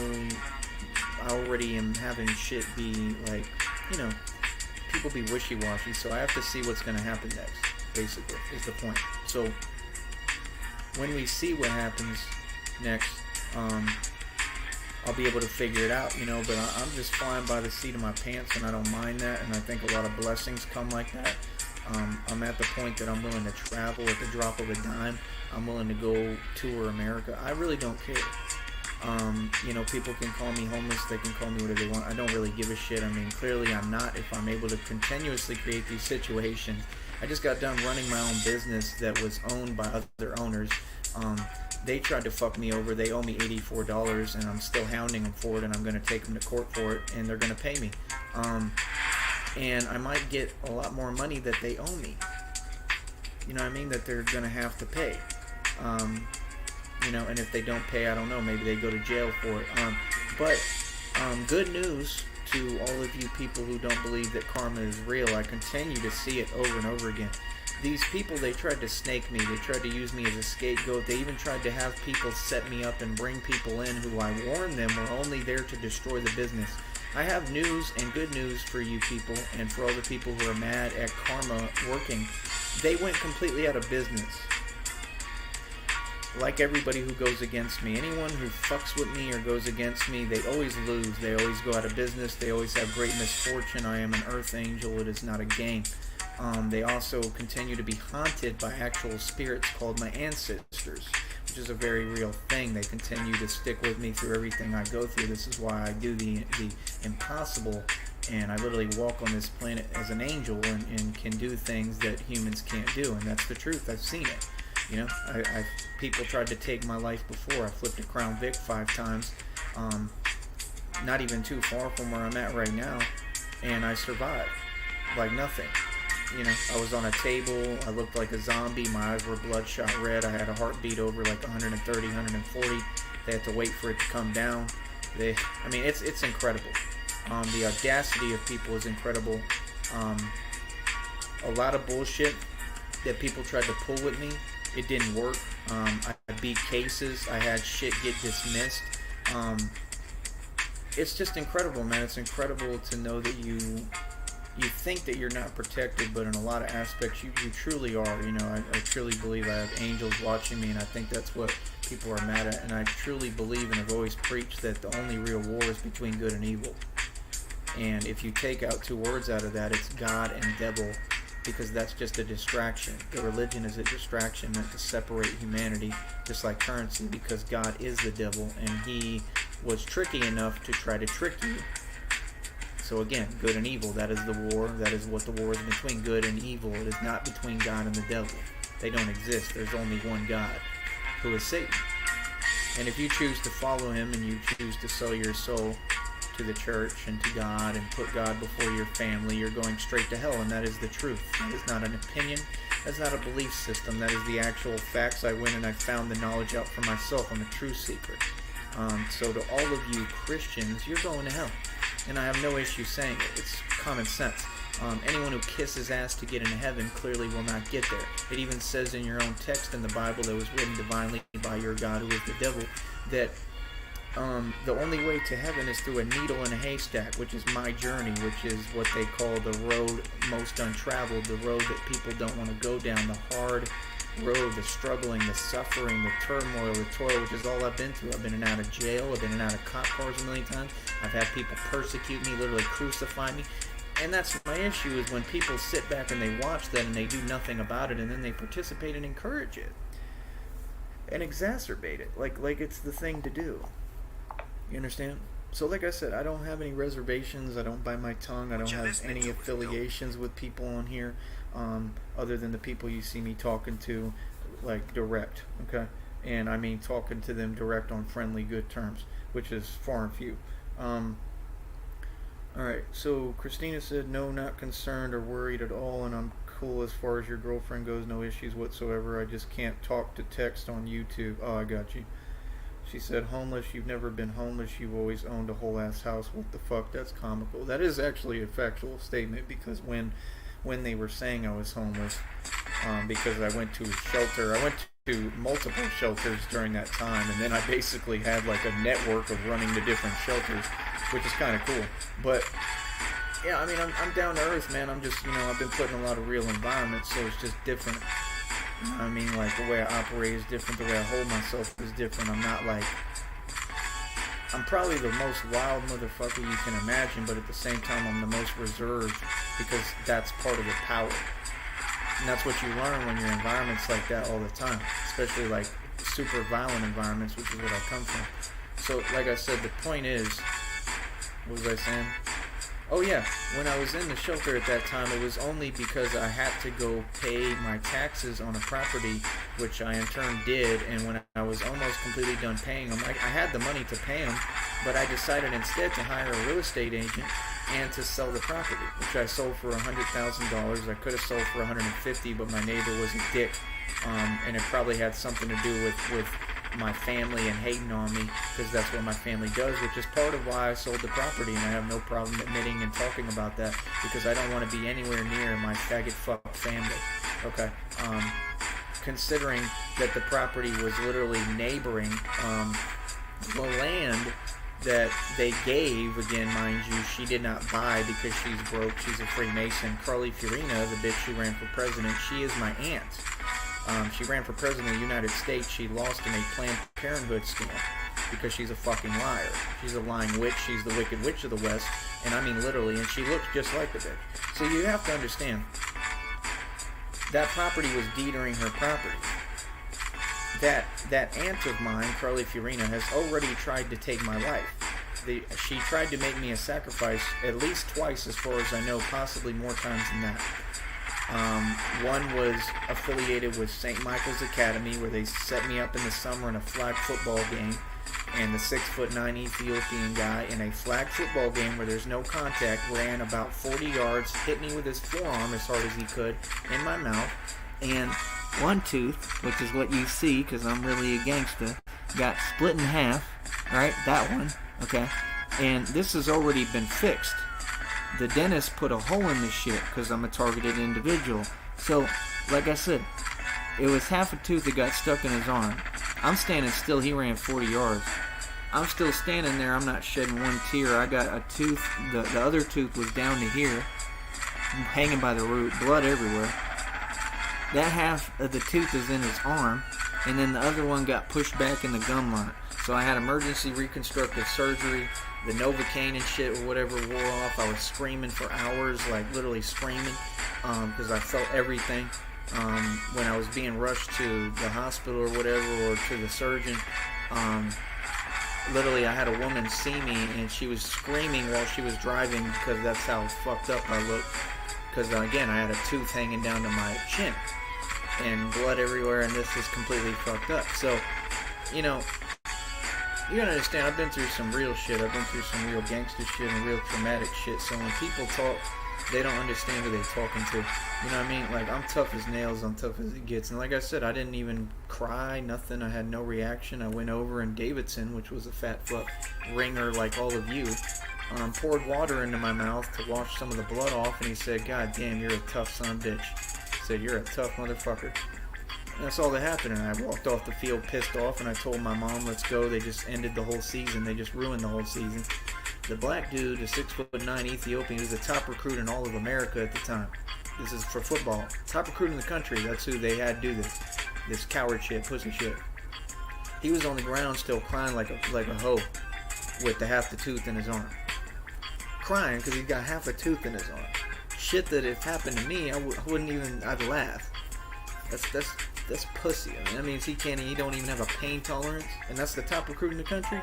I already am having shit be like, you know, people be wishy-washy, so I have to see what's gonna happen next. Basically, is the point. So when we see what happens next, I'll be able to figure it out, you know, but I'm just flying by the seat of my pants, and I don't mind that, and I think a lot of blessings come like that. I'm at the point that I'm willing to travel at the drop of a dime. I'm willing to go tour America. I really don't care. You know, people can call me homeless, they can call me whatever they want. I don't really give a shit. I mean, clearly I'm not if I'm able to continuously create these situations. I just got done running my own business that was owned by other owners. They tried to fuck me over. They owe me $84, and I'm still hounding them for it, and I'm going to take them to court for it, and they're going to pay me. And I might get a lot more money that they owe me. You know what I mean? That they're going to have to pay. You know, and if they don't pay, I don't know, maybe they go to jail for it. But good news to all of you people who don't believe that karma is real. I continue to see it over and over again. These people, they tried to snake me. They tried to use me as a scapegoat. They even tried to have people set me up and bring people in who I warned them were only there to destroy the business. I have news and good news for you people, and for all the people who are mad at karma working. They went completely out of business. Like everybody who goes against me. Anyone who fucks with me or goes against me, they always lose. They always go out of business. They always have great misfortune. I am an earth angel. It is not a game. They also continue to be haunted by actual spirits called my ancestors, which is a very real thing. They continue to stick with me through everything I go through. This is why I do the impossible, and I literally walk on this planet as an angel and can do things that humans can't do, and that's the truth. I've seen it. You know, people tried to take my life before. I flipped a Crown Vic 5 times, not even too far from where I'm at right now, and I survived like nothing. You know, I was on a table, I looked like a zombie, my eyes were bloodshot red, I had a heartbeat over like 130, 140. They had to wait for it to come down. I mean, it's incredible. The audacity of people is incredible. A lot of bullshit that people tried to pull with me, it didn't work. I beat cases, I had shit get dismissed. It's just incredible, man. It's incredible to know that you think that you're not protected, but in a lot of aspects you truly are. You know, I truly believe I have angels watching me, and I think that's what people are mad at. And I truly believe, and have always preached, that the only real war is between good and evil. And if you take out two words out of that, it's God and devil, because that's just a distraction. The religion is a distraction meant to separate humanity, just like currency, because God is the devil, and he was tricky enough to try to trick you. So again, good and evil, that is the war. That is what the war is, between good and evil. It is not between God and the devil. They don't exist. There's only one God, who is Satan. And if you choose to follow him and you choose to sell your soul to the church and to God and put God before your family, you're going straight to hell, and that is the truth. That is not an opinion. That's not a belief system. That is the actual facts. I went and I found the knowledge out for myself. I'm a truth seeker. So to all of you Christians, you're going to hell. And I have no issue saying it. It's common sense. Anyone who kisses ass to get into heaven clearly will not get there. It even says in your own text in the Bible that was written divinely by your God, who is the devil, that the only way to heaven is through a needle in a haystack, which is my journey, which is what they call the road most untraveled, the road that people don't want to go down, the hard road, the struggling, the suffering, the turmoil, the toil, which is all I've been through. I've been in and out of jail. I've been in and out of cop cars a million times. I've had people persecute me, literally crucify me. And that's my issue, is when people sit back and they watch that and they do nothing about it, and then they participate and encourage it and exacerbate it like it's the thing to do. You understand? So like I said, I don't have any reservations. I don't bite my tongue. I don't have any affiliations with people on here, other than the people you see me talking to, like, direct, okay? And I mean talking to them direct on friendly, good terms, which is far and few. Alright, so Christina said, no, not concerned or worried at all, and I'm cool as far as your girlfriend goes, no issues whatsoever. I just can't talk to text on YouTube. Oh, I got you. She said, homeless, you've never been homeless, you've always owned a whole ass house. What the fuck? That's comical. That is actually a factual statement, because when they were saying I was homeless, because I went to a shelter, I went to multiple shelters during that time, and then I basically had like a network of running the different shelters, which is kind of cool. But yeah, I mean, I'm down to earth, man. I'm just, I've been put in a lot of real environments, so it's just different. I mean, like, the way I operate is different, the way I hold myself is different. I'm probably the most wild motherfucker you can imagine, but at the same time, I'm the most reserved, because that's part of the power. And that's what you learn when you're in environments like that all the time, especially like super violent environments, which is what I come from. So, like I said, the point is, what was I saying? Oh yeah, when I was in the shelter at that time, it was only because I had to go pay my taxes on a property, which I in turn did, and when I was almost completely done paying them, I had the money to pay them, but I decided instead to hire a real estate agent and to sell the property, which I sold for $100,000. I could have sold for $150,000, but my neighbor was a dick, and it probably had something to do with my family and hating on me, because that's what my family does, which is part of why I sold the property, and I have no problem admitting and talking about that, because I don't want to be anywhere near my faggot fuck family, okay? Considering that the property was literally neighboring the land that they gave, again, mind you, she did not buy because she's broke. She's a Freemason. Carly Fiorina, the bitch who ran for president, she is my aunt. She ran for president of the United States. She lost in a Planned Parenthood scam because she's a fucking liar. She's a lying witch. She's the Wicked Witch of the West. And I mean literally, and she looks just like the bitch. So you have to understand, that property was deedering her property. That aunt of mine, Carly Fiorina, has already tried to take my life. She tried to make me a sacrifice at least twice, as far as I know, possibly more times than that. One was affiliated with St. Michael's Academy, where they set me up in the summer in a flag football game, and the 6'9" Ethiopian guy in a flag football game where there's no contact ran about 40 yards, hit me with his forearm as hard as he could in my mouth, and one tooth, which is what you see because I'm really a gangster, got split in half, right? That one, okay? And this has already been fixed. The dentist put a hole in this shit because I'm a targeted individual. So, like I said, it was half a tooth that got stuck in his arm. I'm standing still. He ran 40 yards. I'm still standing there. I'm not shedding one tear. I got a tooth. The other tooth was down to here, hanging by the root, blood everywhere. That half of the tooth is in his arm, and then the other one got pushed back in the gum line. So I had emergency reconstructive surgery. The Novocaine and shit or whatever wore off. I was screaming for hours, like literally screaming, because I felt everything. When I was being rushed to the hospital or whatever, or to the surgeon, literally I had a woman see me and she was screaming while she was driving because that's how fucked up I looked. Because again, I had a tooth hanging down to my chin and blood everywhere, and this is completely fucked up. So, you know, you gotta understand, I've been through some real shit. I've been through some real gangster shit and real traumatic shit. So when people talk, they don't understand who they're talking to. You know what I mean? Like, I'm tough as nails. I'm tough as it gets. And like I said, I didn't even cry, nothing. I had no reaction. I went over, and Davidson, which was a fat fuck ringer like all of you, poured water into my mouth to wash some of the blood off. And he said, "God damn, you're a tough son of a bitch." He said, "You're a tough motherfucker." And that's all that happened, and I walked off the field pissed off, and I told my mom, "Let's go." They just ended the whole season. They just ruined the whole season. The black dude, the 6'9" Ethiopian, was the top recruit in all of America at the time. This is for football. Top recruit in the country. That's who they had do this. This coward shit, pussy shit. He was on the ground still crying like a hoe with the half the tooth in his arm. Crying because he got half a tooth in his arm. Shit that if happened to me, wouldn't even, I'd laugh. That's pussy. I mean, that means he don't even have a pain tolerance, and that's the top recruit in the country.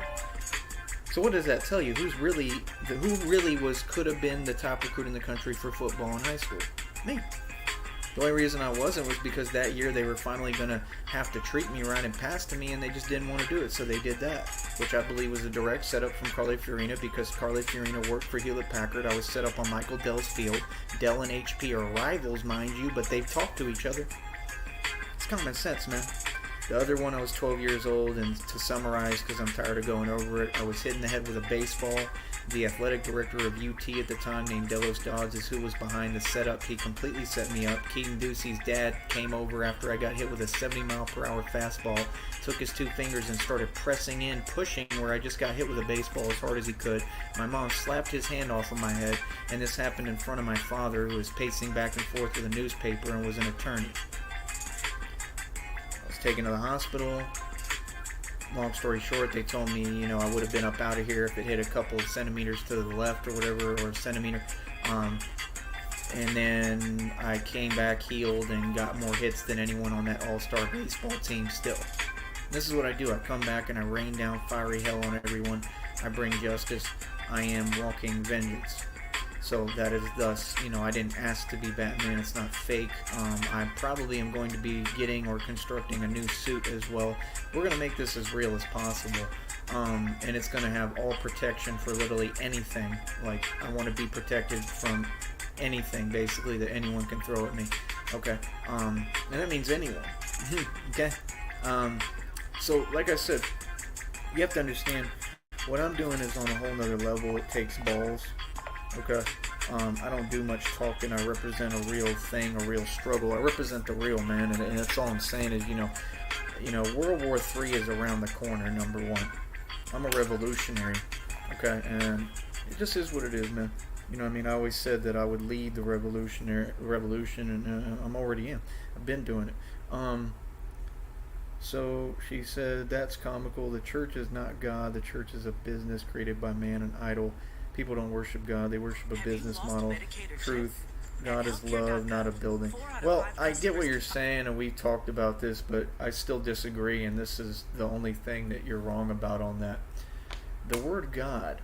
So what does that tell you? Who really could have been the top recruit in the country for football in high school? Me. The only reason I wasn't was because that year they were finally going to have to treat me right and pass to me, and they just didn't want to do it, so they did that, which I believe was a direct setup from Carly Fiorina, because Carly Fiorina worked for Hewlett-Packard. I was set up on Michael Dell's field. Dell and HP are rivals, mind you, but they've talked to each other. It's common sense, man. The other one, I was 12 years old, and to summarize, because I'm tired of going over it, I was hit in the head with a baseball. The athletic director of UT at the time, named Delos Dodds, is who was behind the setup. He completely set me up. Keaton Ducey's dad came over after I got hit with a 70-mile-per-hour fastball, took his two fingers and started pressing in, pushing where I just got hit with a baseball as hard as he could. My mom slapped his hand off of my head, and this happened in front of my father, who was pacing back and forth with a newspaper and was an attorney. Taken to the hospital. Long story short, they told me, I would have been up out of here if it hit a couple of centimeters to the left or whatever, or a centimeter. And then I came back healed and got more hits than anyone on that all-star baseball team still. This is what I do. I come back and I rain down fiery hell on everyone. I bring justice. I am walking vengeance. So that is thus, I didn't ask to be Batman. It's not fake. I probably am going to be getting or constructing a new suit as well. We're going to make this as real as possible. And it's going to have all protection for literally anything. Like, I want to be protected from anything, basically, that anyone can throw at me. Okay. And that means anyone. Okay. So, like I said, you have to understand, what I'm doing is on a whole nother level. It takes balls. Okay, I don't do much talking. I represent a real thing, a real struggle. I represent the real, man, and that's all I'm saying is, World War III is around the corner, number one. I'm a revolutionary. Okay, and it just is what it is, man. You know what I mean? I always said that I would lead the revolution, and I'm already in. I've been doing it. So she said, that's comical. The church is not God. The church is a business created by man, an idol. People don't worship God. They worship a business model. Truth. God is love, not a building. Well, I get what you're saying, and we've talked about this, but I still disagree, and this is the only thing that you're wrong about on that. The word God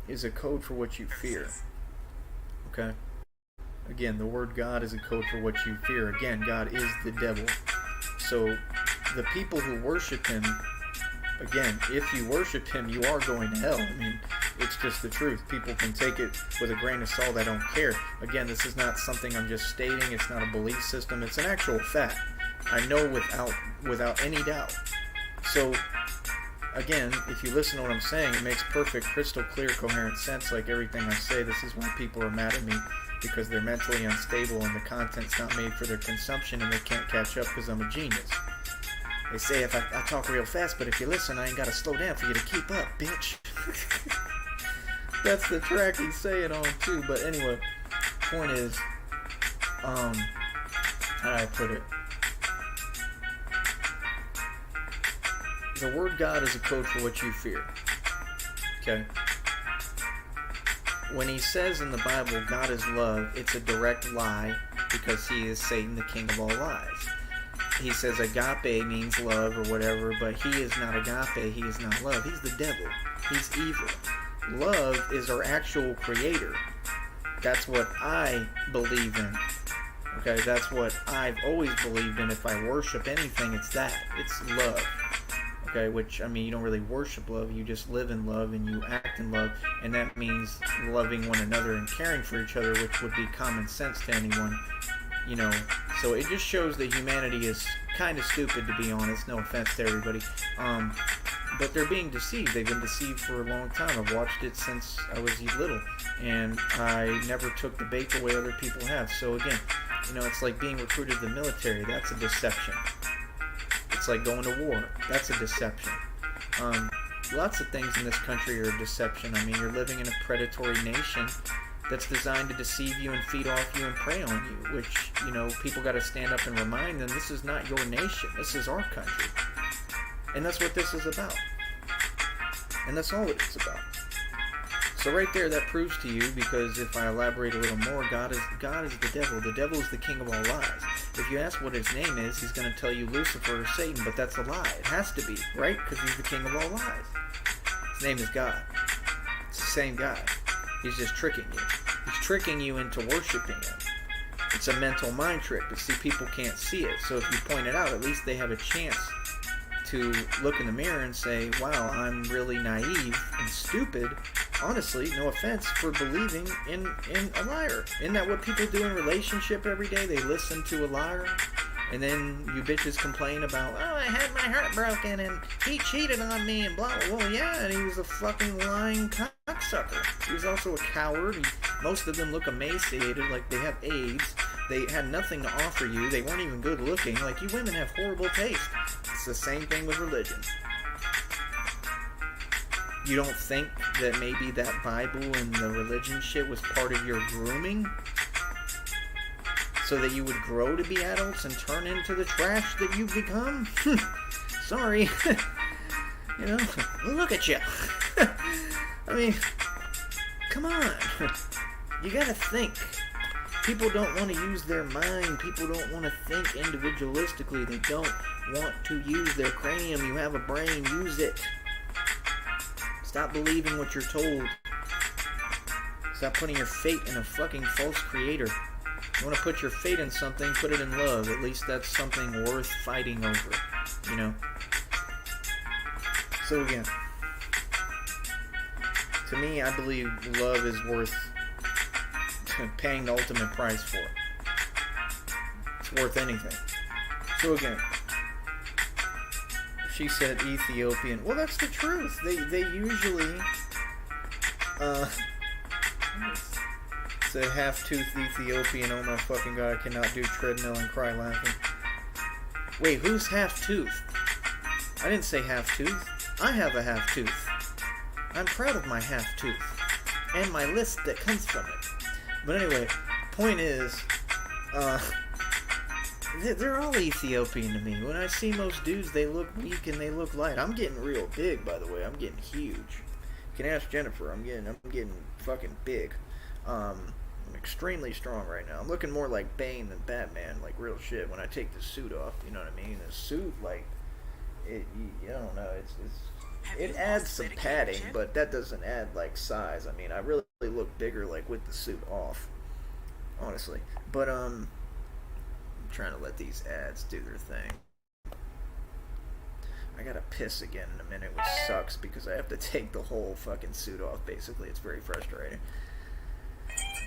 is a code for what you fear. Okay? Again, the word God is a code for what you fear. Again, God is the devil. So, the people who worship him, again, if you worship him, you are going to hell. I mean, it's just the truth. People can take it with a grain of salt. I don't care. Again, this is not something I'm just stating. It's not a belief system. It's an actual fact. I know without any doubt. So, again, if you listen to what I'm saying, it makes perfect, crystal clear, coherent sense. Like everything I say, this is why people are mad at me, because they're mentally unstable and the content's not made for their consumption and they can't catch up because I'm a genius. They say if I talk real fast, but if you listen, I ain't got to slow down for you to keep up, bitch. That's the track he's saying on too. But anyway, point is, how do I put it? The word God is a code for what you fear. Okay? When he says in the Bible, God is love, it's a direct lie because he is Satan, the king of all lies. He says agape means love or whatever, but he is not agape, he is not love. He's the devil. He's evil. Love is our actual creator. That's what I believe in. Okay, that's what I've always believed in. If I worship anything, it's that. It's love. Okay, which, I mean, you don't really worship love, you just live in love and you act in love, and that means loving one another and caring for each other, which would be common sense to anyone, you know. So it just shows that humanity is kind of stupid, to be honest. No offense to everybody. But they're being deceived. They've been deceived for a long time. I've watched it since I was little, and I never took the bait the way other people have. So again, you know, it's like being recruited to the military. That's a deception. It's like going to war. That's a deception. Lots of things in this country are a deception. I mean, you're living in a predatory nation that's designed to deceive you and feed off you and prey on you, which, you know, people got to stand up and remind them this is not your nation. This is our country. And that's what this is about. And that's all it's about. So right there, that proves to you, because if I elaborate a little more, God is the devil. The devil is the king of all lies. If you ask what his name is, he's going to tell you Lucifer or Satan, but that's a lie. It has to be, right? Because he's the king of all lies. His name is God. It's the same guy. He's just tricking you. He's tricking you into worshiping him. It's a mental mind trick, but see, people can't see it. So if you point it out, at least they have a chance to look in the mirror and say, wow, I'm really naive and stupid, honestly, no offense, for believing in a liar. Isn't that what people do in relationship every day? They listen to a liar, and then you bitches complain about, oh, I had my heart broken, and he cheated on me, and blah, blah. Well, yeah, and he was a fucking lying cocksucker. He was also a coward. Most of them look emaciated, like they have AIDS. They had nothing to offer you. They weren't even good looking. Like, you women have horrible taste. It's the same thing with religion. You don't think that maybe that Bible and the religion shit was part of your grooming? So that you would grow to be adults and turn into the trash that you've become? Sorry. You know, look at you. I mean, come on. You gotta think. People don't want to use their mind. People don't want to think individualistically. They don't want to use their cranium. You have a brain. Use it. Stop believing what you're told. Stop putting your fate in a fucking false creator. You want to put your fate in something, put it in love. At least that's something worth fighting over. You know? So again, to me, I believe love is worth paying the ultimate price for. It's worth anything. So again, she said Ethiopian. Well, that's the truth. They usually say half-toothed Ethiopian. Oh my fucking god, I cannot do treadmill and cry laughing. Wait, who's half-toothed? I didn't say half-toothed. I have a half-tooth. I'm proud of my half tooth and my list that comes from it. But anyway, point is, they're all Ethiopian to me. When I see most dudes, they look weak and they look light. I'm getting real big, by the way. I'm getting huge. You can ask Jennifer. I'm getting fucking big. I'm extremely strong right now. I'm looking more like Bane than Batman, like real shit. When I take the suit off, you know what I mean? The suit, like, I don't know. It adds some padding, but that doesn't add like size. I mean, I really look bigger like with the suit off, honestly. But I'm trying to let these ads do their thing. I gotta piss again in a minute, which sucks because I have to take the whole fucking suit off. Basically, it's very frustrating.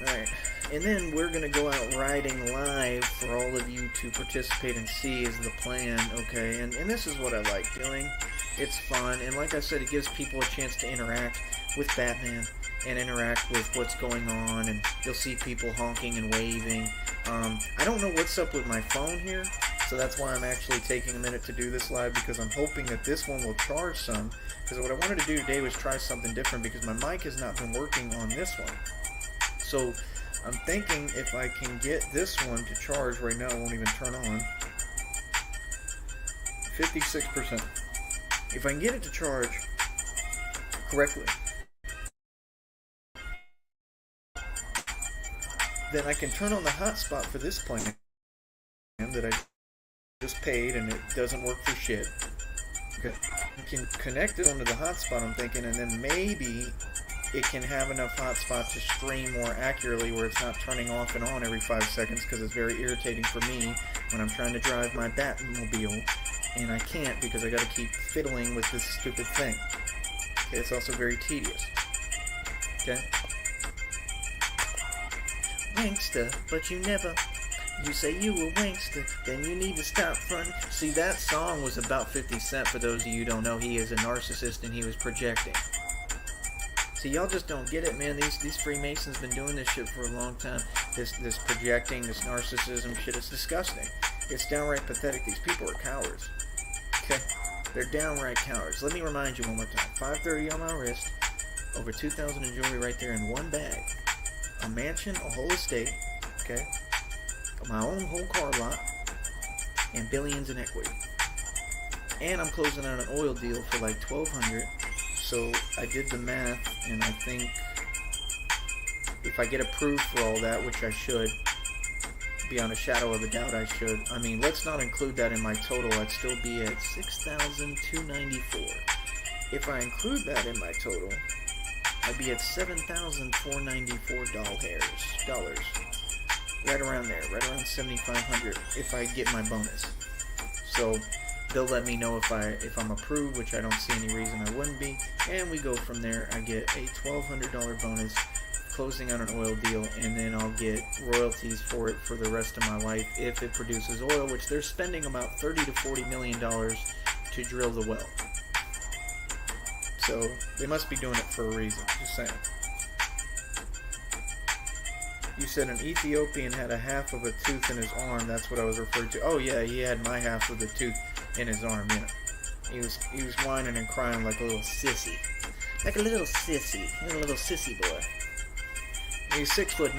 Alright, and then we're going to go out riding live for all of you to participate and see is the plan, okay? And this is what I like doing. It's fun, and like I said, it gives people a chance to interact with Batman and interact with what's going on, and you'll see people honking and waving. I don't know what's up with my phone here, so that's why I'm actually taking a minute to do this live, because I'm hoping that this one will charge some, because what I wanted to do today was try something different, because my mic has not been working on this one. So I'm thinking if I can get this one to charge right now, it won't even turn on. 56%. If I can get it to charge correctly, then I can turn on the hotspot for this plan that I just paid and it doesn't work for shit. Okay. I can connect it onto the hotspot, I'm thinking, and then maybe it can have enough hotspot to stream more accurately where it's not turning off and on every 5 seconds, because it's very irritating for me when I'm trying to drive my Batmobile and I can't because I gotta keep fiddling with this stupid thing. Okay, it's also very tedious. Okay? Wankster, but you never. You say you a wankster, then you need to stop fronting. See, that song was about 50 Cent, for those of you who don't know. He is a narcissist and he was projecting. See, y'all just don't get it, man. These Freemasons been doing this shit for a long time. This projecting, this narcissism shit is disgusting. It's downright pathetic. These people are cowards. Okay? They're downright cowards. Let me remind you one more time. 530 on my wrist. Over 2,000 in jewelry right there in one bag. A mansion, a whole estate. Okay? My own whole car lot. And billions in equity. And I'm closing out an oil deal for like $1,200. So I did the math, and I think if I get approved for all that, which I should, beyond a shadow of a doubt I should. I mean, let's not include that in my total. I'd still be at $6,294. If I include that in my total, I'd be at $7,494. Right around there, right around $7,500 if I get my bonus. So they'll let me know if I'm approved, which I don't see any reason I wouldn't be, and we go from there. I get a $1,200 bonus, closing out an oil deal, and then I'll get royalties for it for the rest of my life if it produces oil, which they're spending about $30 to $40 million to drill the well. So they must be doing it for a reason, just saying. You said an Ethiopian had a half of a tooth in his arm. That's what I was referring to. Oh yeah, he had my half of the tooth in his arm, yeah. He was whining and crying like a little sissy. Like a little sissy. He's a little sissy boy. He's 6'9",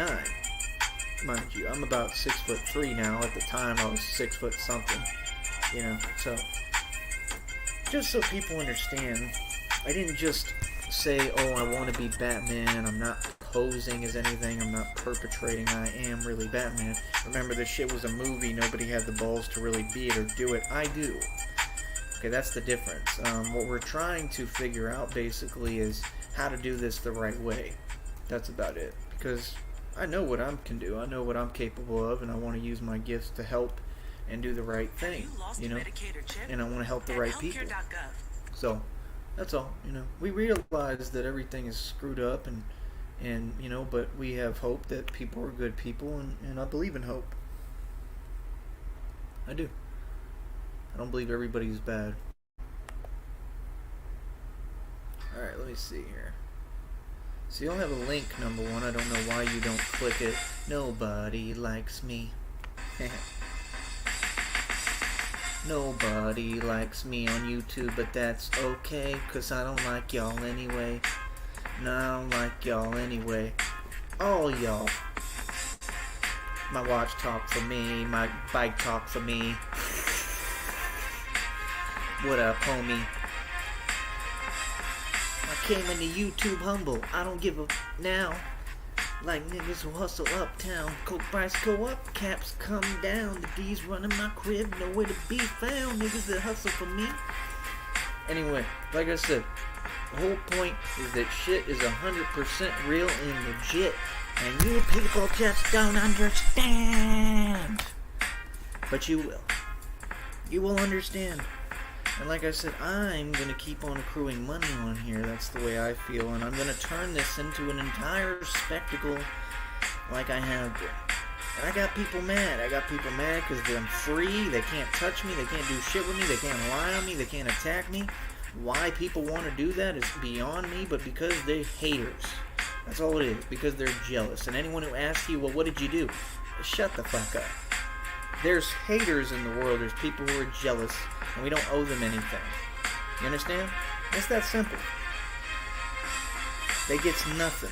mind you. I'm about 6'3" now. At the time I was 6 foot something. You know, so just so people understand, I didn't just say, oh, I want to be Batman. I'm not posing as anything. I'm not perpetrating. I am really Batman. Remember, this shit was a movie. Nobody had the balls to really be it or do it. I do. Okay, that's the difference. What we're trying to figure out, basically, is how to do this the right way. That's about it. Because I know what I can do. I know what I'm capable of, and I want to use my gifts to help and do the right thing. You know? And I want to help the right people. So that's all. You know, we realize that everything is screwed up, and you know, but we have hope that people are good people, and I believe in hope. I do. I don't believe everybody's bad. Alright, let me see here. So you'll have a link, number one. I don't know why you don't click it. Nobody likes me on YouTube, but that's okay, 'cause I don't like y'all anyway. No, I don't like y'all anyway. All y'all. My watch talk for me, my bike talk for me. What up, homie? I came into YouTube humble. I don't give a now. Like niggas who hustle uptown. Coke price go up, caps come down. The D's running my crib, nowhere to be found. Niggas that hustle for me. Anyway, like I said, the whole point is that shit is 100% real and legit. And you people just don't understand. But you will. You will understand. And like I said, I'm going to keep on accruing money on here. That's the way I feel. And I'm going to turn this into an entire spectacle like I have been. And I got people mad. I got people mad because I'm free. They can't touch me. They can't do shit with me. They can't lie on me. They can't attack me. Why people want to do that is beyond me, but because they're haters. That's all it is. Because they're jealous. And anyone who asks you, well, what did you do? Shut the fuck up. There's haters in the world. There's people who are jealous, and we don't owe them anything. You understand? It's that simple. They get nothing.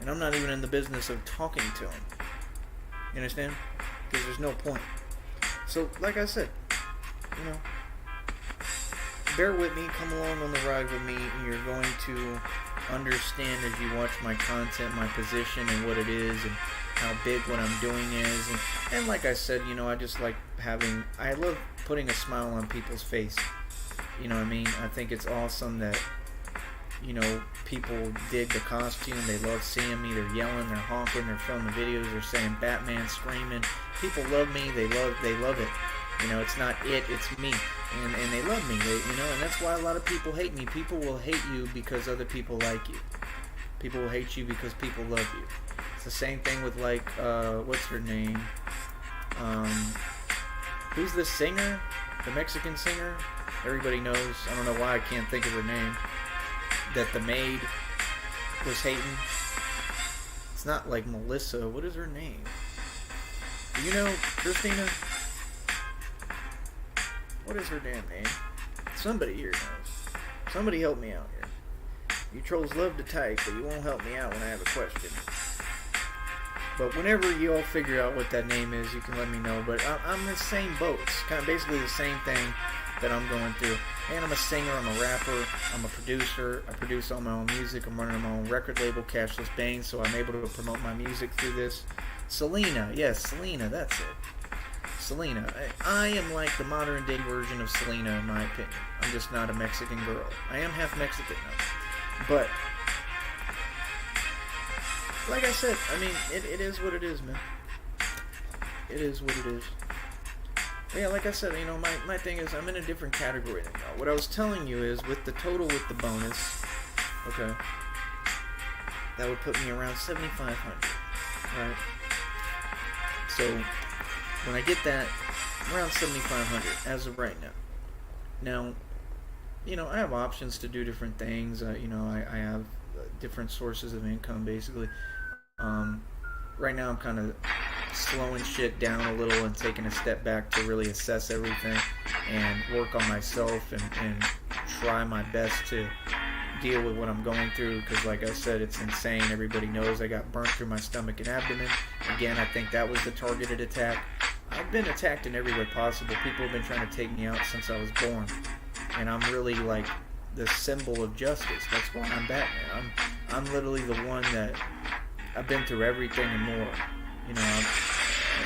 And I'm not even in the business of talking to them. You understand? Because there's no point. So, like I said, you know, bear with me, come along on the ride with me, and you're going to understand as you watch my content, my position, and what it is, and how big what I'm doing is. And like I said, you know, I just like I love putting a smile on people's face. You know what I mean? I think it's awesome that, you know, people dig the costume. They love seeing me. They're yelling, they're honking, they're filming videos, they're saying Batman, screaming. People love me. They love it. You know, it's not it's me. And they love me, you know, and that's why a lot of people hate me. People will hate you because other people like you. People will hate you because people love you. It's the same thing with, like, what's her name? Who's the singer? The Mexican singer? Everybody knows. I don't know why I can't think of her name. That the maid was hating. It's not like Melissa. What is her name? Do you know, Christina? What is her damn name? Somebody here knows. Somebody help me out here. You trolls love to type, but you won't help me out when I have a question. But whenever you all figure out what that name is, you can let me know. But I'm in the same boat. It's kind of basically the same thing that I'm going through. And I'm a singer, I'm a rapper, I'm a producer. I produce all my own music. I'm running my own record label, Cashless Bane, so I'm able to promote my music through this. Selena, yes, Selena, that's it. Selena. I am like the modern day version of Selena in my opinion. I'm just not a Mexican girl. I am half Mexican though. But, like I said, I mean, it is what it is, man. It is what it is. But yeah, like I said, you know, my thing is I'm in a different category than y'all. What I was telling you is with the total with the bonus, okay, that would put me around 7,500, right? So, when I get that, I'm around 7,500 as of right now. Now, you know, I have options to do different things. You know, I have different sources of income, basically. Right now, I'm kind of slowing shit down a little and taking a step back to really assess everything and work on myself and try my best to deal with what I'm going through, because like I said, it's insane. Everybody knows I got burnt through my stomach and abdomen. Again, I think that was the targeted attack. I've been attacked in every way possible. People have been trying to take me out since I was born. And I'm really like the symbol of justice. That's why I'm Batman. I'm literally the one that I've been through everything and more. You know,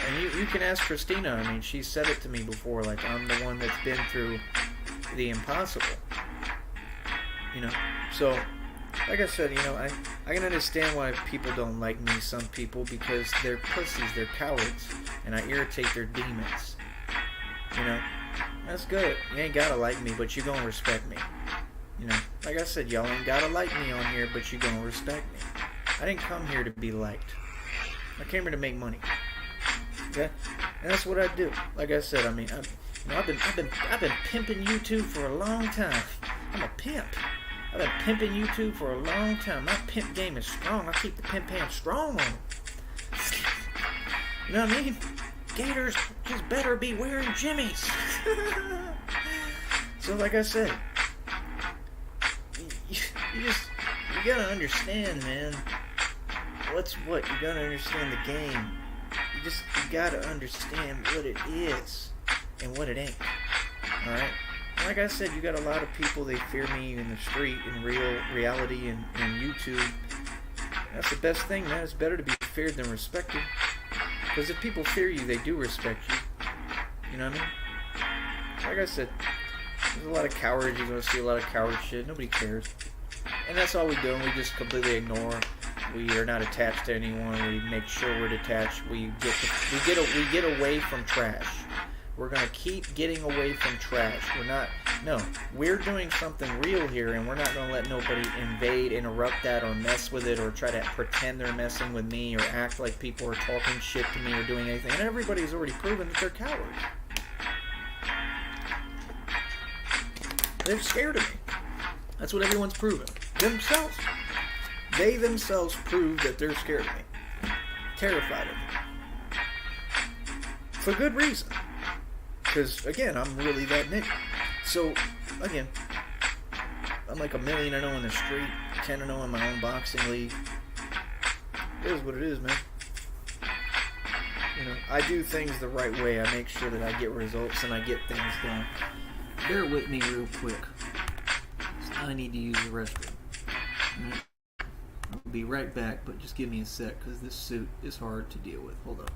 and you can ask Christina. I mean, she said it to me before. Like, I'm the one that's been through the impossible. You know, so like I said, you know, I can understand why people don't like me, some people, because they're pussies, they're cowards, and I irritate their demons. You know, that's good. You ain't gotta like me, but you gonna respect me. You know, like I said, y'all ain't gotta like me on here, but you gonna respect me. I didn't come here to be liked. I came here to make money. Okay, and that's what I do. Like I said, I mean, I've been pimping YouTube for a long time. I'm a pimp. I've been pimping YouTube for a long time. My pimp game is strong. I keep the pimp hand strong on them. You know what I mean? Gators just better be wearing jimmies. So like I said, you gotta understand, man. What's what? You gotta understand the game. You gotta understand what it is and what it ain't. Alright? Like I said, you got a lot of people, they fear me in the street, in reality, and YouTube. That's the best thing, man. It's better to be feared than respected. Because if people fear you, they do respect you. You know what I mean? Like I said, there's a lot of cowards. You're going to see a lot of coward shit. Nobody cares. And that's all we do. We just completely ignore. We are not attached to anyone. We make sure we're detached. We get away from trash. We're going to keep getting away from trash. We're doing something real here, and we're not going to let nobody invade, interrupt that, or mess with it, or try to pretend they're messing with me, or act like people are talking shit to me, or doing anything. And everybody's already proven that they're cowards. They're scared of me. That's what everyone's proven. Themselves. They themselves prove that they're scared of me. Terrified of me. For good reason. Because, again, I'm really that nigga. So, again, I'm like 1-0 in the street, 10-0 in my own boxing league. It is what it is, man. You know, I do things the right way. I make sure that I get results and I get things done. Bear with me real quick. I need to use the restroom. I'll be right back, but just give me a sec because this suit is hard to deal with. Hold up.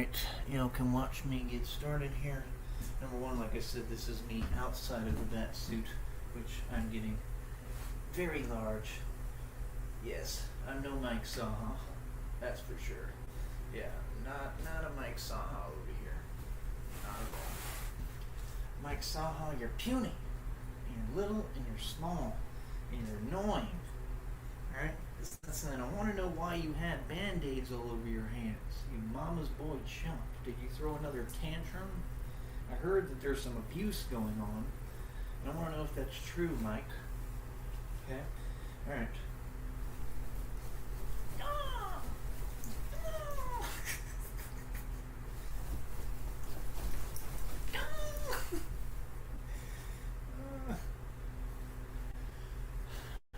Alright, y'all can watch me get started here. Number one, like I said, this is me outside of the bat suit, which I'm getting very large. Yes, I'm no Mike Saha, that's for sure. Yeah, not a Mike Saha over here. Not at all. Mike Saha, you're puny, and you're little, and you're small, and you're annoying. Alright? Listen, I want to know why you had band-aids all over your hands. You mama's boy chump. Did you throw another tantrum? I heard that there's some abuse going on. I want to know if that's true, Mike. Okay? Alright.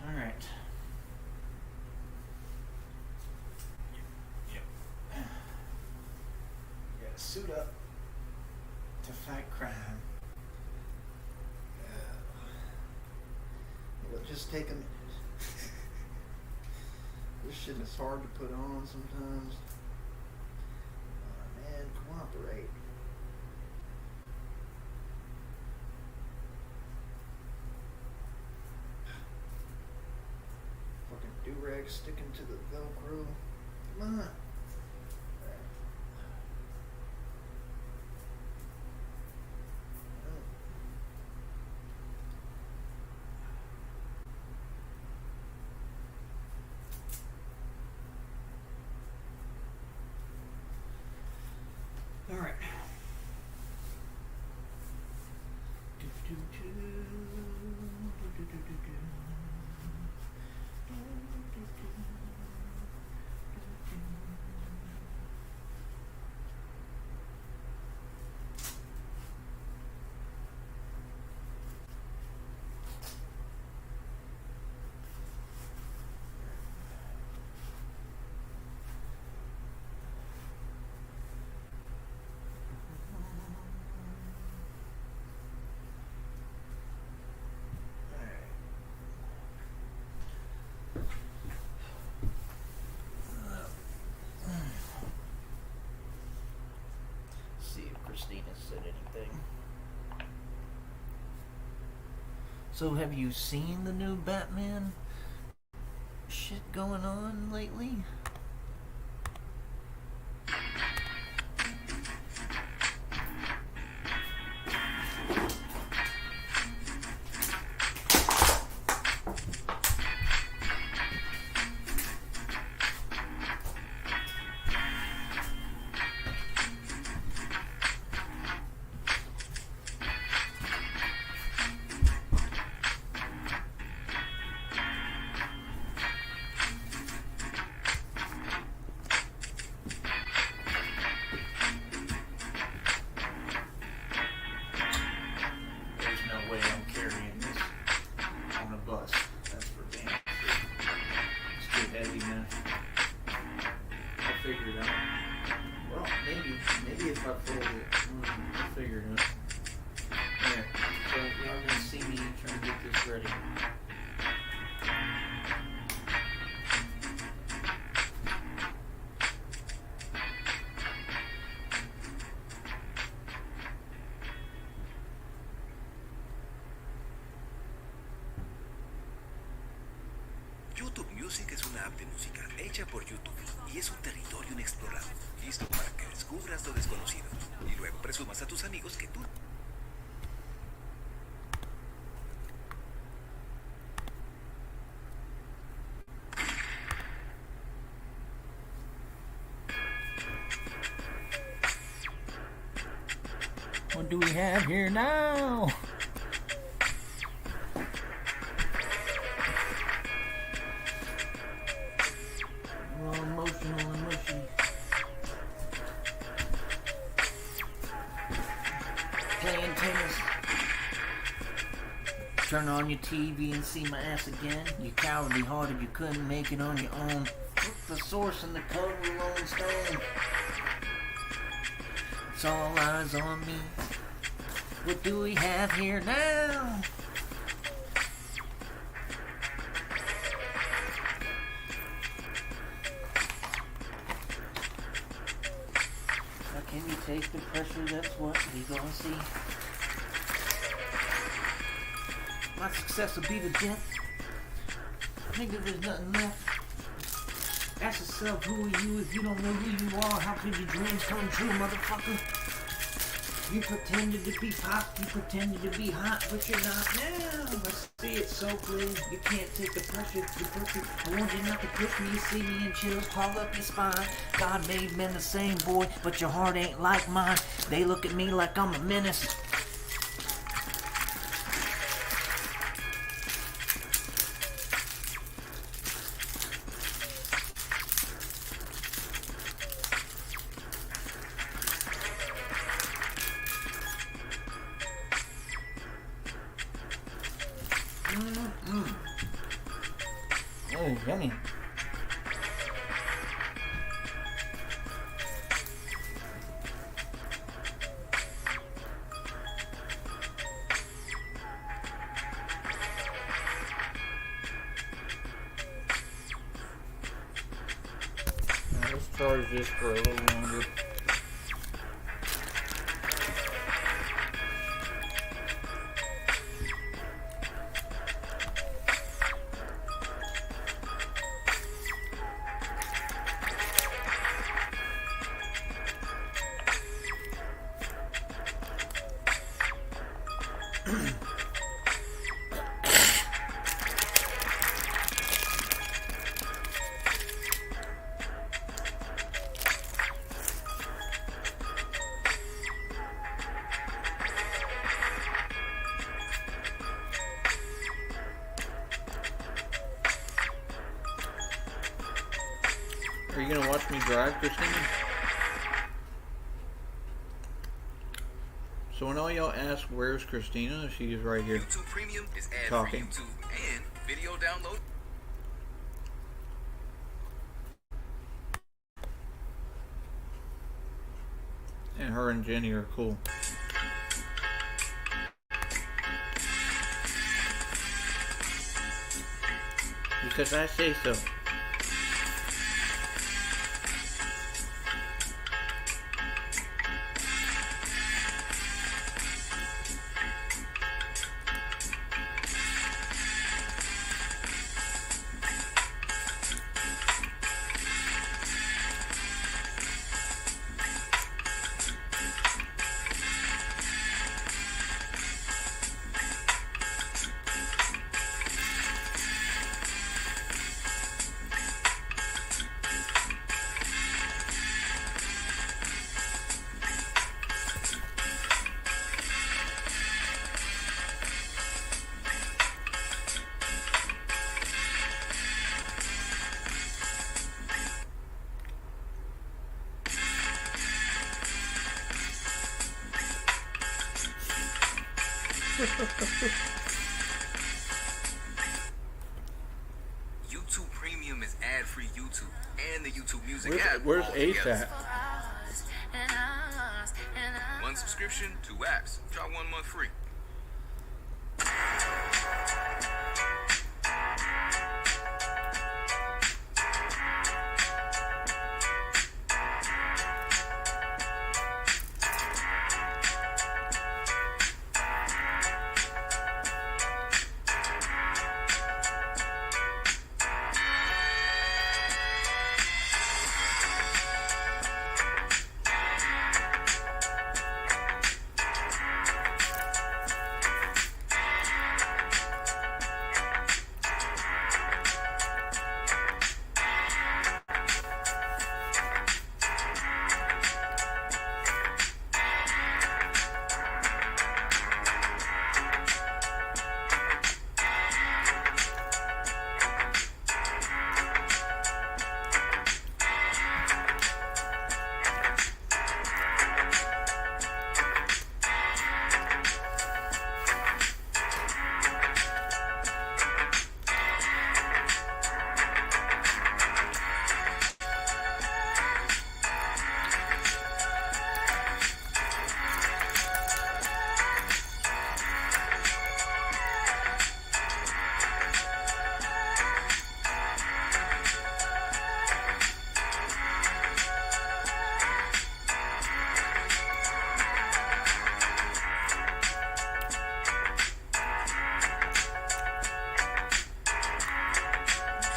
Alright. Suit up to fight crime. It'll just take a minute. This shit is hard to put on sometimes. Man, cooperate. Fucking do-rag sticking to the Velcro. Come on. All right. See if Christina said anything. So have you seen the new Batman shit going on lately? YouTube Music es una app de música hecha por YouTube y es un territorio inexplorado, listo para que descubras lo desconocido y luego presumas a tus amigos que tú... What do we have here now? Playing tennis. Turn on your TV and see my ass again. You cowardly hearted, you couldn't make it on your own. Put the source in the cold Rolling Stone. It's all eyes on me. What do we have here now? I taste of pressure, that's what we gonna see. My success will be the death. Nigga, there's nothing left. Ask yourself, who are you if you don't know who you are? How could your dreams come true, motherfucker? You pretended to be pop, you pretended to be hot, but you're not now. I see it so clear, you can't take the pressure, you're perfect. I want you not to push me, you see me in chills, crawl up your spine. God made men the same, boy, but your heart ain't like mine. They look at me like I'm a menace. Oh, yummy. Now let's charge this for a little longer. Are you gonna watch me drive, Christina? So when all y'all ask where's Christina, she's right here. YouTube Premium is ad-free Talking. YouTube and video download. And her and Jenny are cool. Because I say so. YouTube Premium is ad-free YouTube and the YouTube Music app. Where's all Ace together. at? One subscription, 2 apps. Try 1 month free.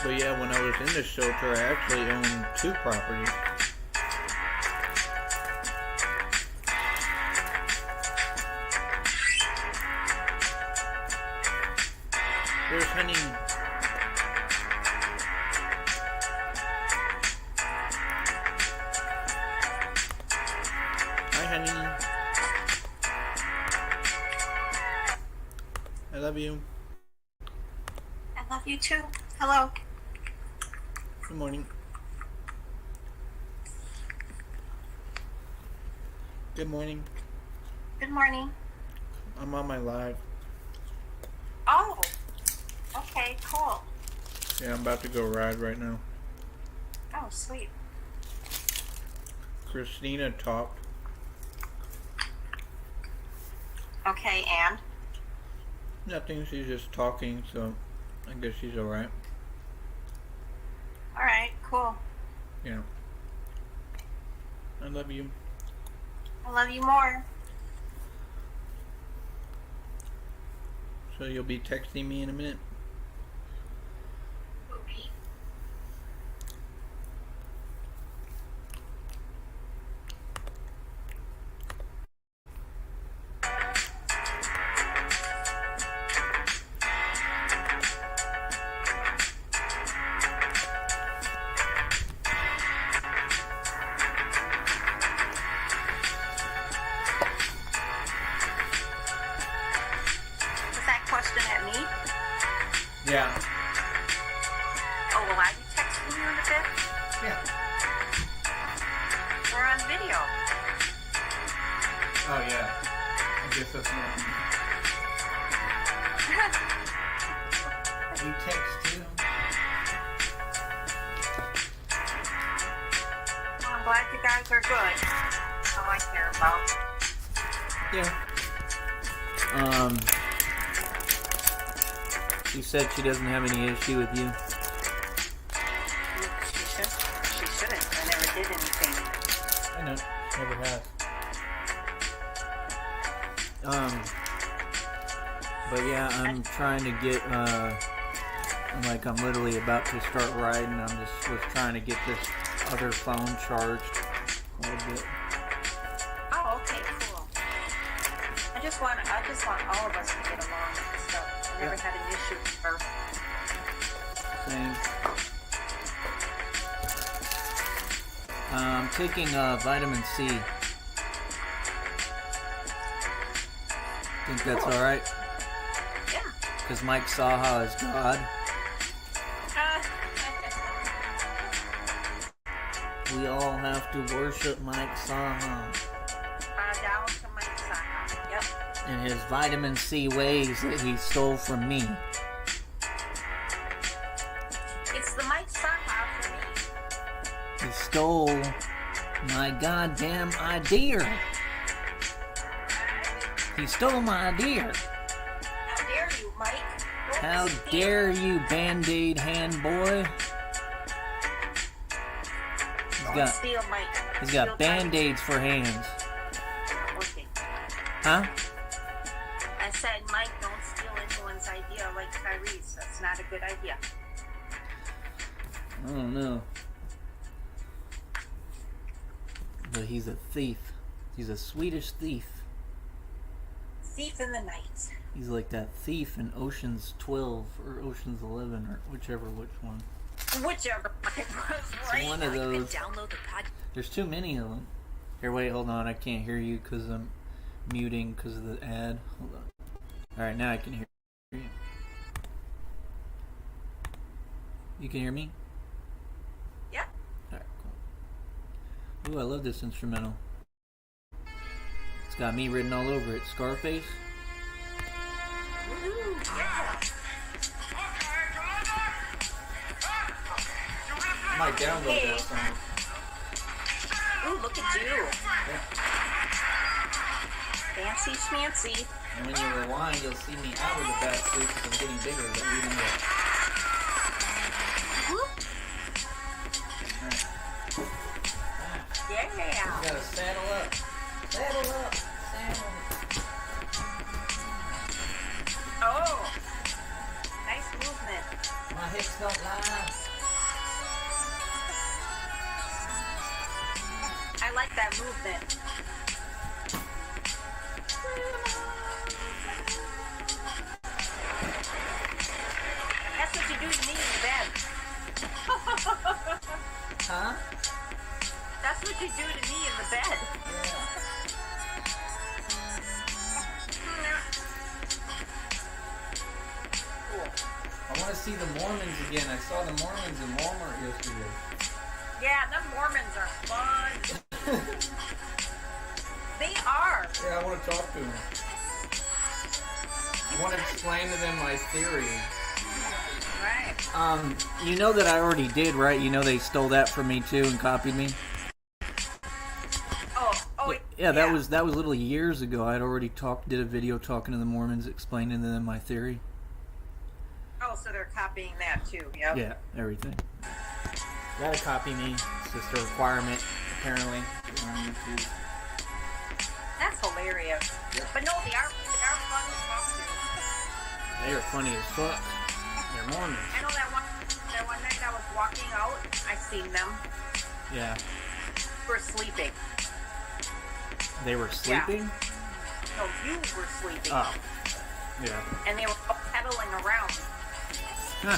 But yeah, when I was in the shelter, I actually owned 2 properties. There's Honey. Hi, Honey. I love you. I love you too. Hello. Good morning. Good morning. Good morning. I'm on my live. Oh. Okay, cool. Yeah, I'm about to go ride right now. Oh, sweet. Christina talked. Okay, and? Nothing, she's just talking, so I guess she's alright. Alright, cool. Yeah. I love you. I love you more. So you'll be texting me in a minute? Okay. Was that question at me? Yeah. Oh, will I be texting you in a bit? Yeah. We're on video. Oh yeah. I guess that's not me. We text too. I'm glad you guys are good. That's all I care about. Yeah. She said she doesn't have any issue with you. She shouldn't. I never did anything. I know. Never has. But yeah, I'm trying to get, like I'm literally about to start riding. I'm just was trying to get this other phone charged a little bit. Oh, okay, cool. I just want all of us to get along and stuff. I never had an issue with her. Same. I'm taking vitamin C. Think that's alright? Yeah. Because Mike Saha is God. We all have to worship Mike Saha Down to my side. Yep. and his vitamin C ways that he stole from me. It's the Mike Saha for me. He stole my goddamn idea. He stole my idea. How dare you, Mike? Don't How steal. dare you, Band-Aid hand boy? Don't steal, Mike. He's Steal got Band-Aids for hands. Not working. Huh? I said, Mike, don't steal anyone's idea like Tyrese. That's not a good idea. I don't know. But he's a thief. He's a Swedish thief. Thief in the night. He's like that thief in Ocean's 12 or Ocean's 11 or whichever which one. Whichever it was, right? One of those. Download the pod. There's too many of them. Here, wait, hold on. I can't hear you because I'm muting because of the ad. Hold on. Alright, now I can hear you. You can hear me? Yep. Alright, cool. Ooh, I love this instrumental. It's got me written all over it. Scarface. Woo, yeah. I might download that song. Ooh, look at you. Fancy schmancy. And when you rewind, you'll see me out of the back seat because I'm getting bigger, but we don't get. Whoop. You Yeah. gotta saddle up. Saddle up. Saddle. Oh. Nice movement. Come My hips don't lie. I like that movement. That's what you do to me in bed. Huh? That's what you do to me in the bed. I want to see the Mormons again. I saw the Mormons in Walmart yesterday. Yeah, them Mormons are fun. They are. Yeah, I want to talk to them. I want to explain to them my theory. Right. You know that I already did, right? You know they stole that from me too and copied me. Yeah, that was literally years ago. I'd already did a video talking to the Mormons, explaining to them my theory. Oh, so they're copying that too. Yep. Yeah, everything. Gotta copy me. It's just a requirement, apparently. On YouTube. That's hilarious. Yep. But no, they are fun to talk to. They are funny as fuck. They're Mormons. I know that one night I was walking out, I seen them. Yeah. They were sleeping. They were sleeping? No, you were sleeping. Oh. Yeah. And they were pedaling around. Huh.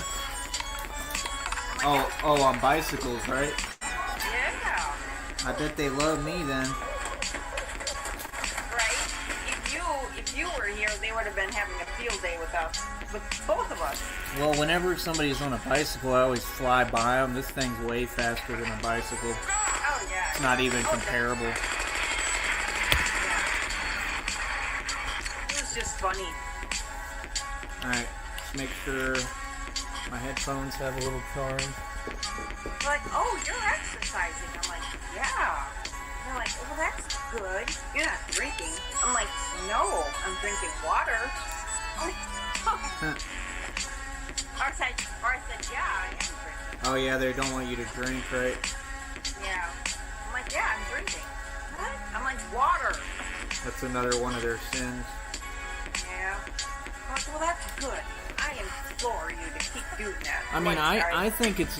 Oh, Oh, on bicycles, right? yeah. I bet they love me then. Right? If you were here, they would have been having a field day with us, with both of us. Well, whenever somebody's on a bicycle, I always fly by them. This thing's way faster than a bicycle. Oh yeah. It's not even comparable. Yeah. It was just funny. Alright, let's make sure my headphones have a little charge. Like, oh, you're exercising. I'm like, yeah. They're like, well, that's good. You're not drinking. I'm like, no, I'm drinking water. I'm like, or I said, yeah, I am drinking. Oh yeah, they don't want you to drink, right? Yeah. I'm like, yeah, I'm drinking. What? I'm like, water. That's another one of their sins. Yeah. I'm like, well, that's good. I implore you to keep doing that. I mean, Like, I think it's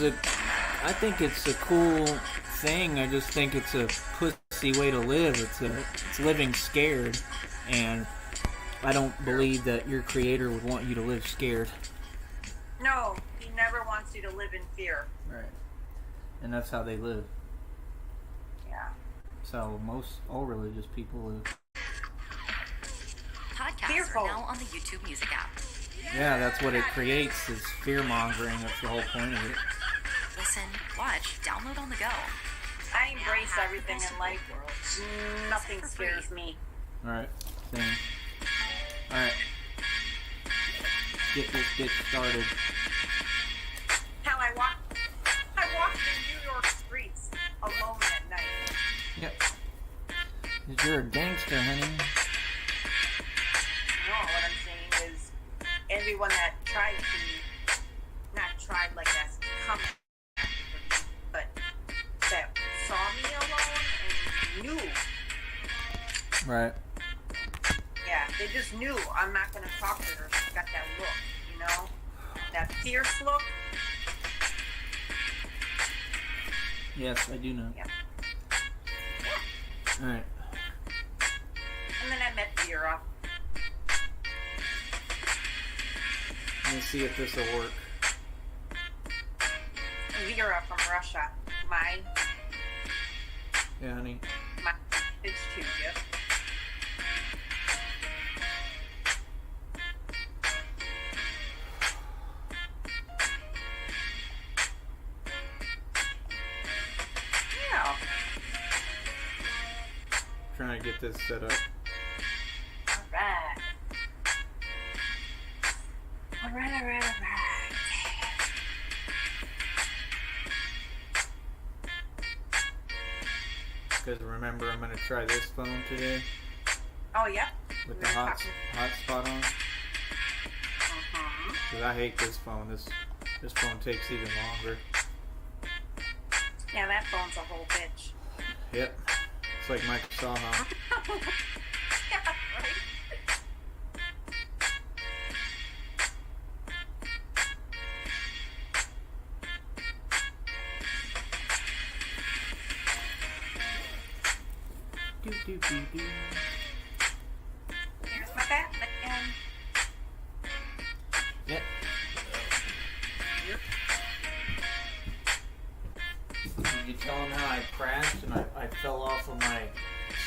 a cool thing. I just think it's a pussy way to live. It's living scared, and I don't believe that your creator would want you to live scared. No, he never wants you to live in fear. Right. And that's how they live. Yeah. So all religious people live. Podcasts Fearful. are now on the YouTube Music app. Yeah, that's what it creates, is fear-mongering. That's the whole point of it. Listen, watch, download on the go. I embrace everything in life. Nothing scares me. Alright, same. Alright. Get this bitch started. Hell, I walked in New York streets alone at night. Yep. 'Cause you're a gangster, honey. No, what I'm saying is, everyone that tried to, not tried like that's come, but that saw me alone and knew. Right. Yeah, they just knew I'm not gonna talk to her. She's got that look, you know, that fierce look. Yes, I do know. Yeah. Alright. And then I met Vera. Let me see if this will work. Vera from Russia. My Yeah, honey. bitch to you. Yeah. Trying to get this set up. Alright. Alright. Because remember, I'm going to try this phone today Oh, yeah? with We the were hot talking- spot on. Mhm. Because I hate this phone. This phone takes even longer. Yeah, that phone's a whole bitch. Yep. It's like Microsoft, huh? Yeah, right? Doo-doo-doo. Here's my Batman. Yep. Did you tell him how I crashed and I fell off of my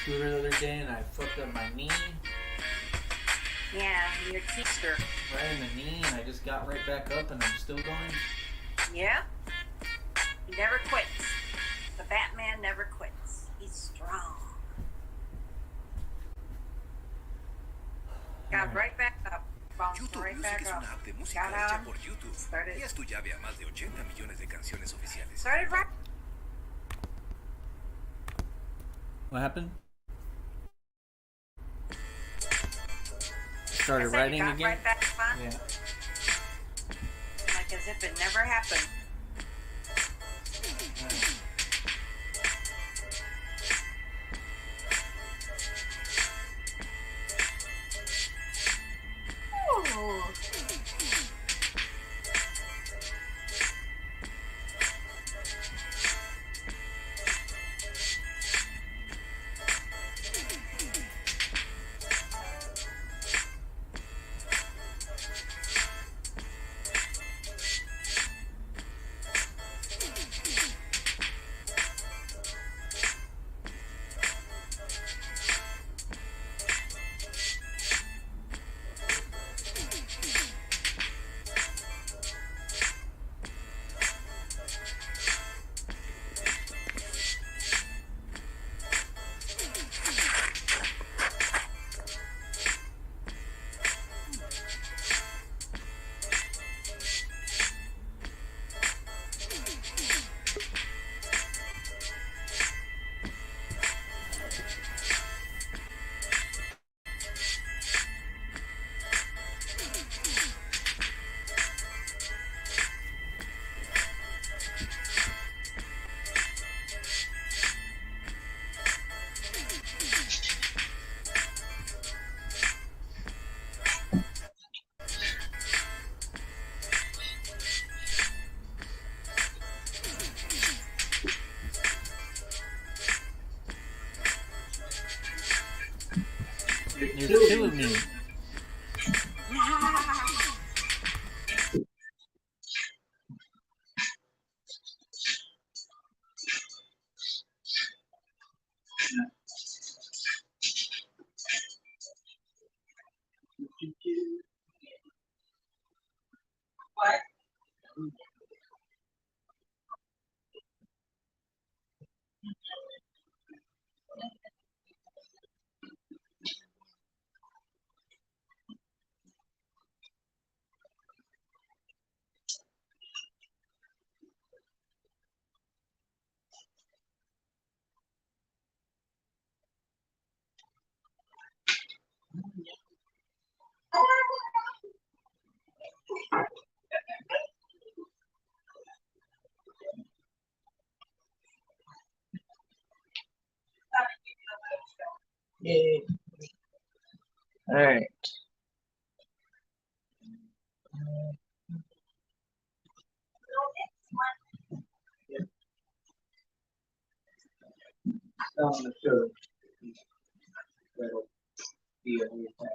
scooter the other day and I fucked up my knee? Yeah, your teacher. Right in the knee, and I just got right back up and I'm still going? Yeah. He never quits. The Batman never quits. He's strong. Got right back up. Bounced YouTube right Music back es up. una app de música Got hecha on. por YouTube Started. y es tu llave a más de 80 millones de canciones oficiales. Started right. What happened? I Started said writing you got again? right back on. Yeah. Like as if it never happened. Ooh. You're killing me. Yay. Alright. On the show. That'll be a new thing.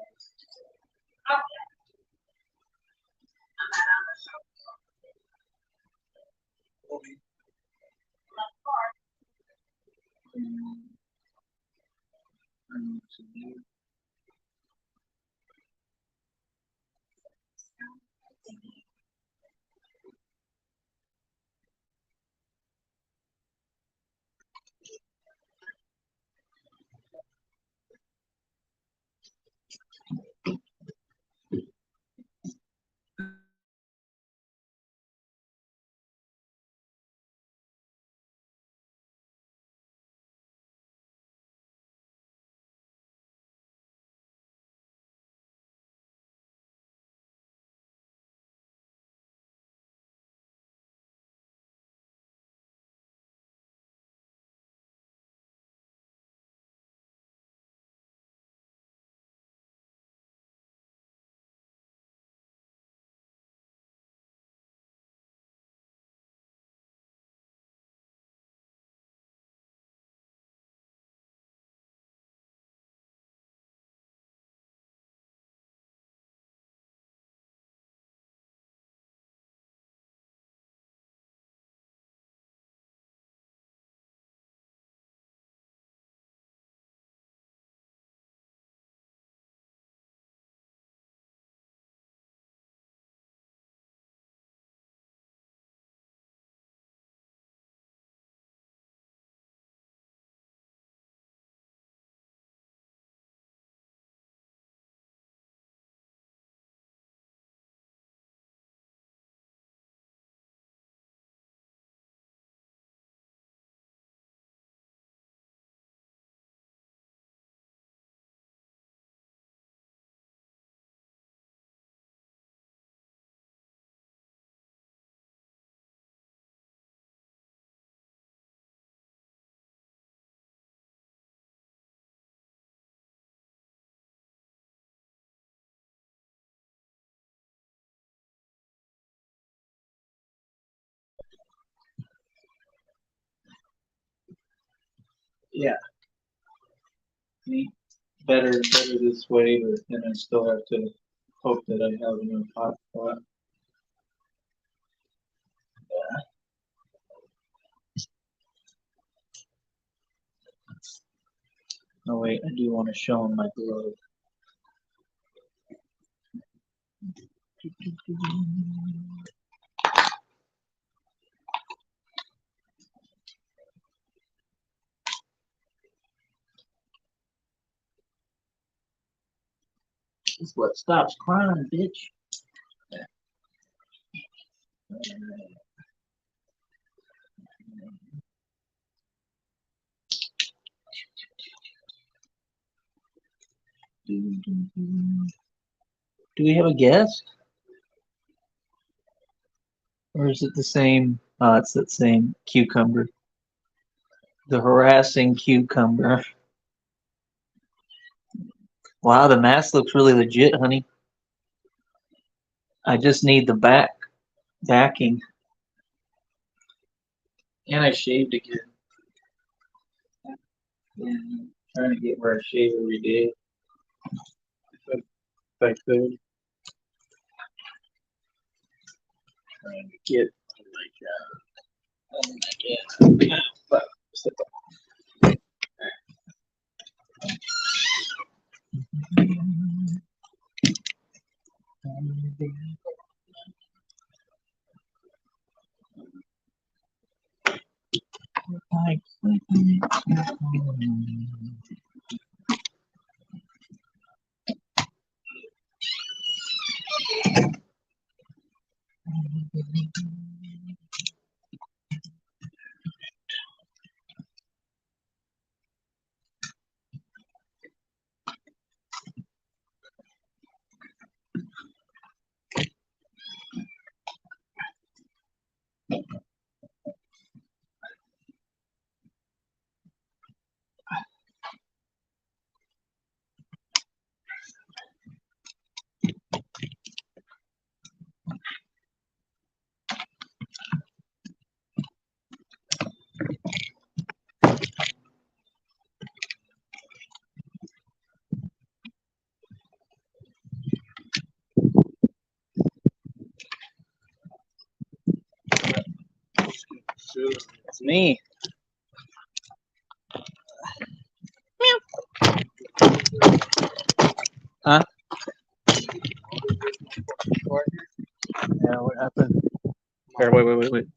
Yeah. See? Better this way, but then I still have to hope that I have enough hot spot. Yeah. Oh wait, I do want to show him my glove. This is what stops crime, bitch. Do we have a guest? Or is it the same? Oh, it's that same cucumber. The harassing cucumber. Wow, the mask looks really legit, honey. I just need the backing. And I shaved again. Yeah, I'm trying to get where I shave every day. If I could. Trying to get but it's me. Huh? Yeah, what happened? Here, wait.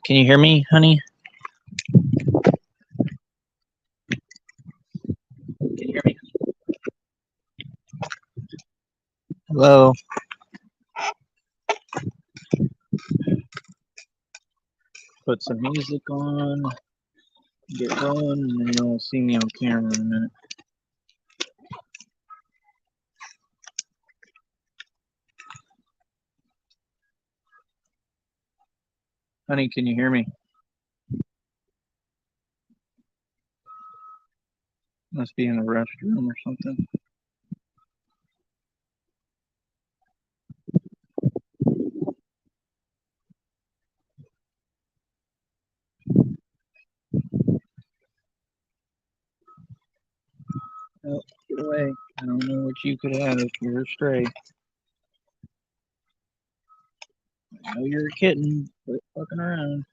Can you hear me, honey? Can you hear me? Hello? Put some music on, get going, and then you'll see me on camera in a minute. Honey, can you hear me? Must be in the restroom or something. Oh, get away. I don't know what you could have if you're a stray. I know you're a kitten. Quit fucking around.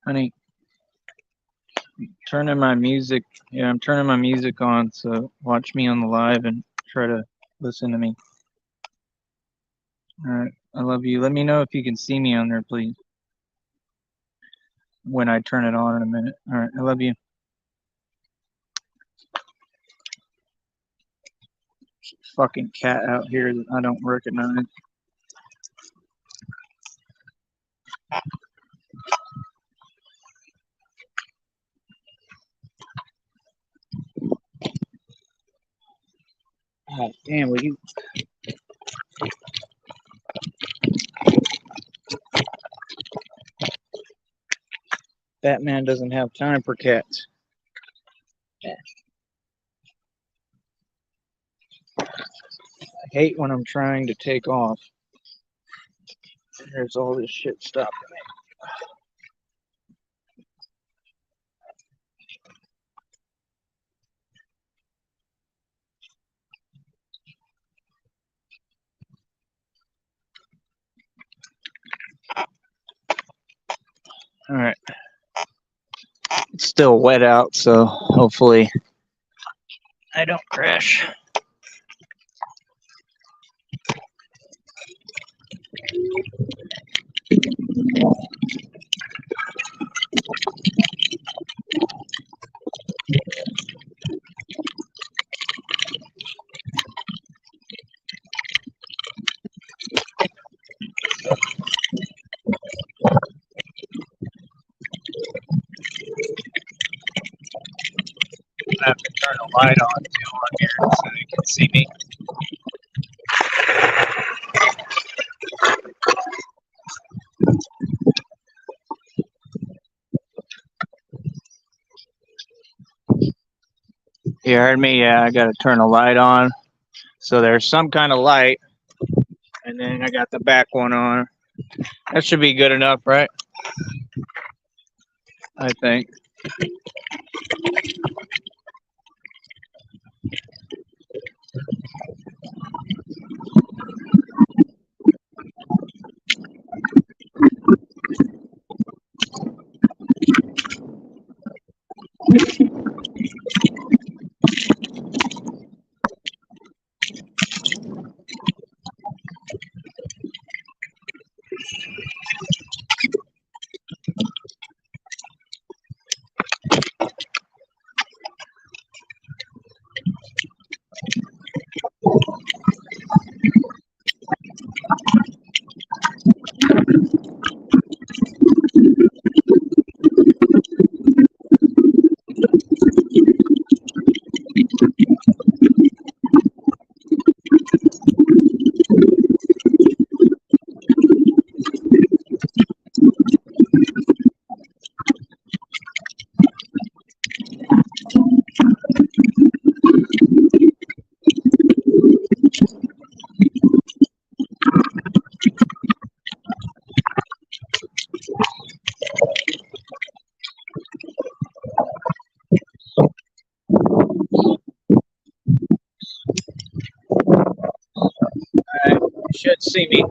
Honey, turning my music. Yeah, I'm turning my music on, so watch me on the live and try to listen to me. All right, I love you. Let me know if you can see me on there, please. When I turn it on in a minute. All right, I love you. Fucking cat out here that I don't recognize. God damn, will you? Batman doesn't have time for cats. I hate when I'm trying to take off. There's all this shit stopping me. All right. It's still wet out, so hopefully I don't crash. I have to turn the light on too on here so you can see me. You heard me? Yeah, I got to turn the light on. So there's some kind of light, and then I got the back one on. That should be good enough, right? I think. You should see me.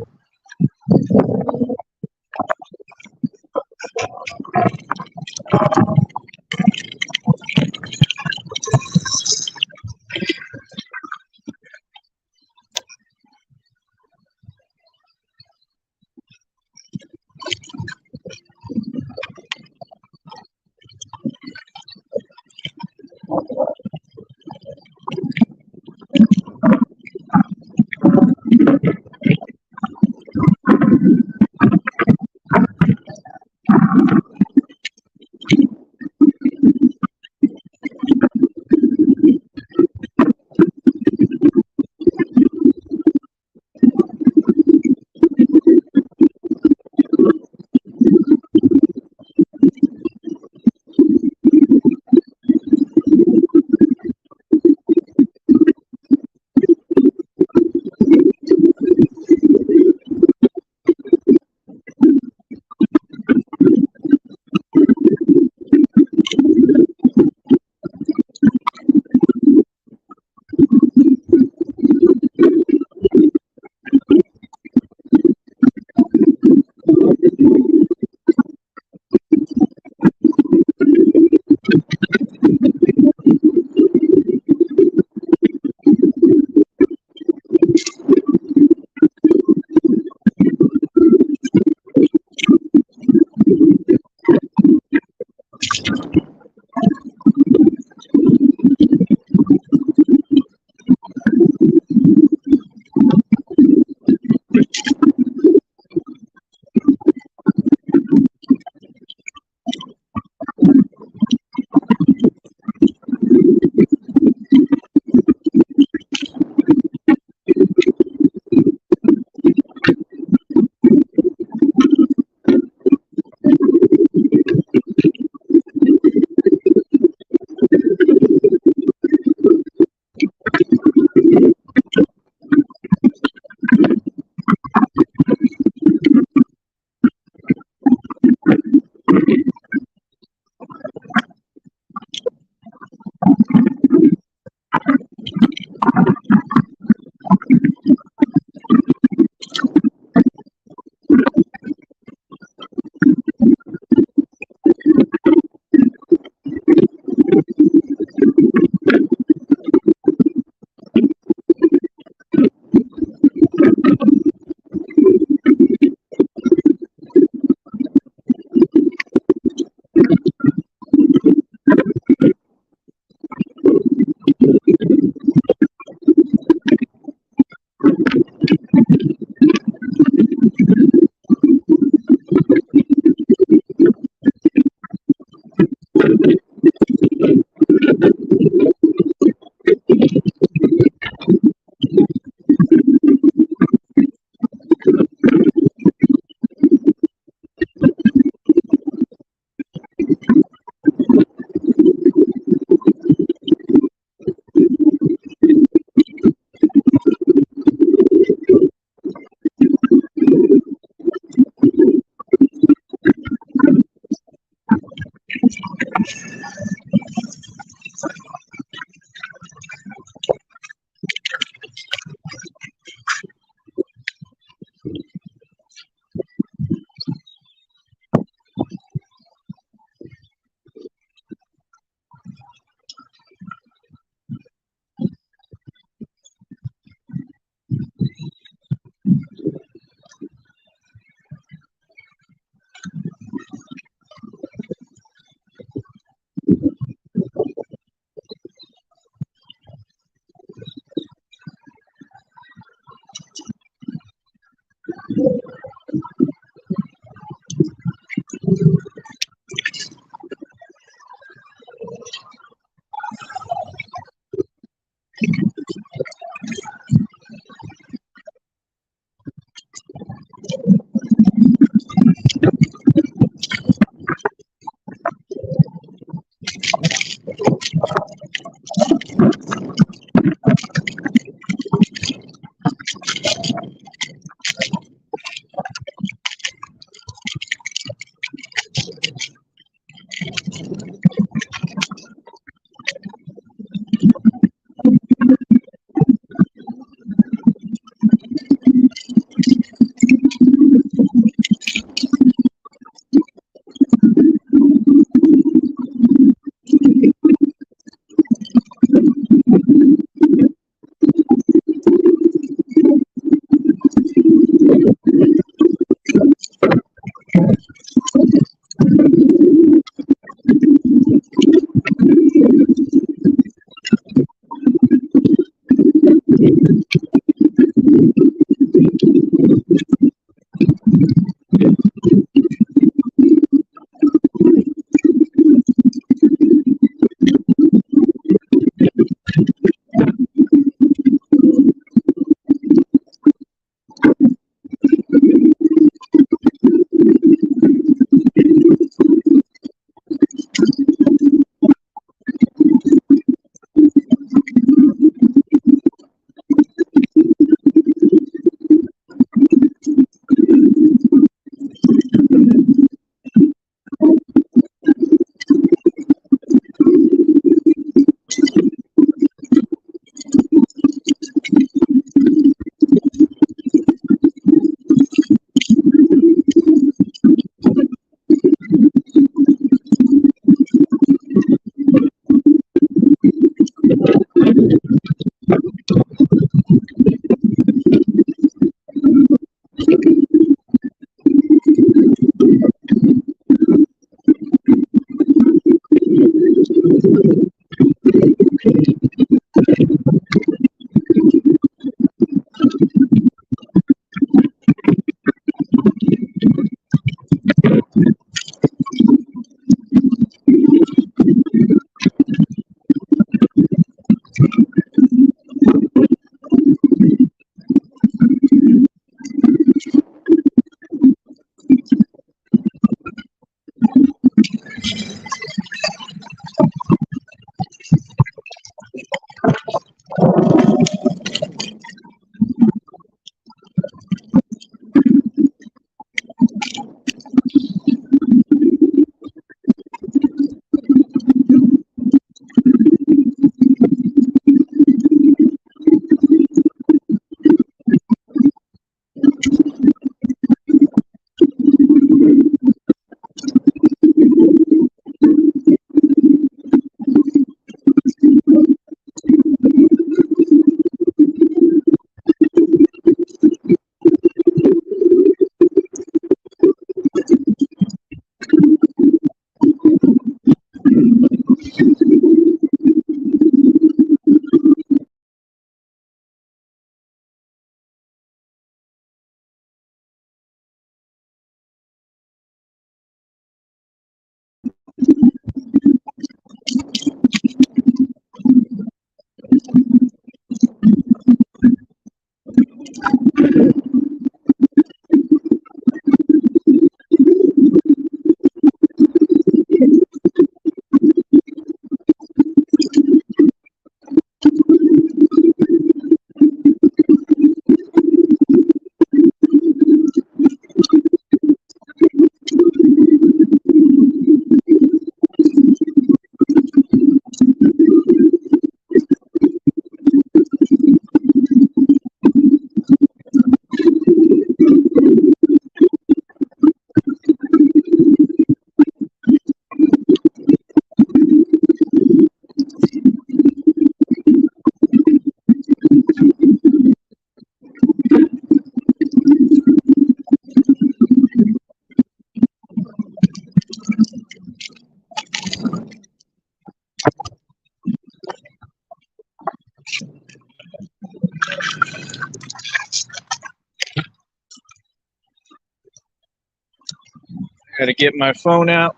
Gotta get my phone out.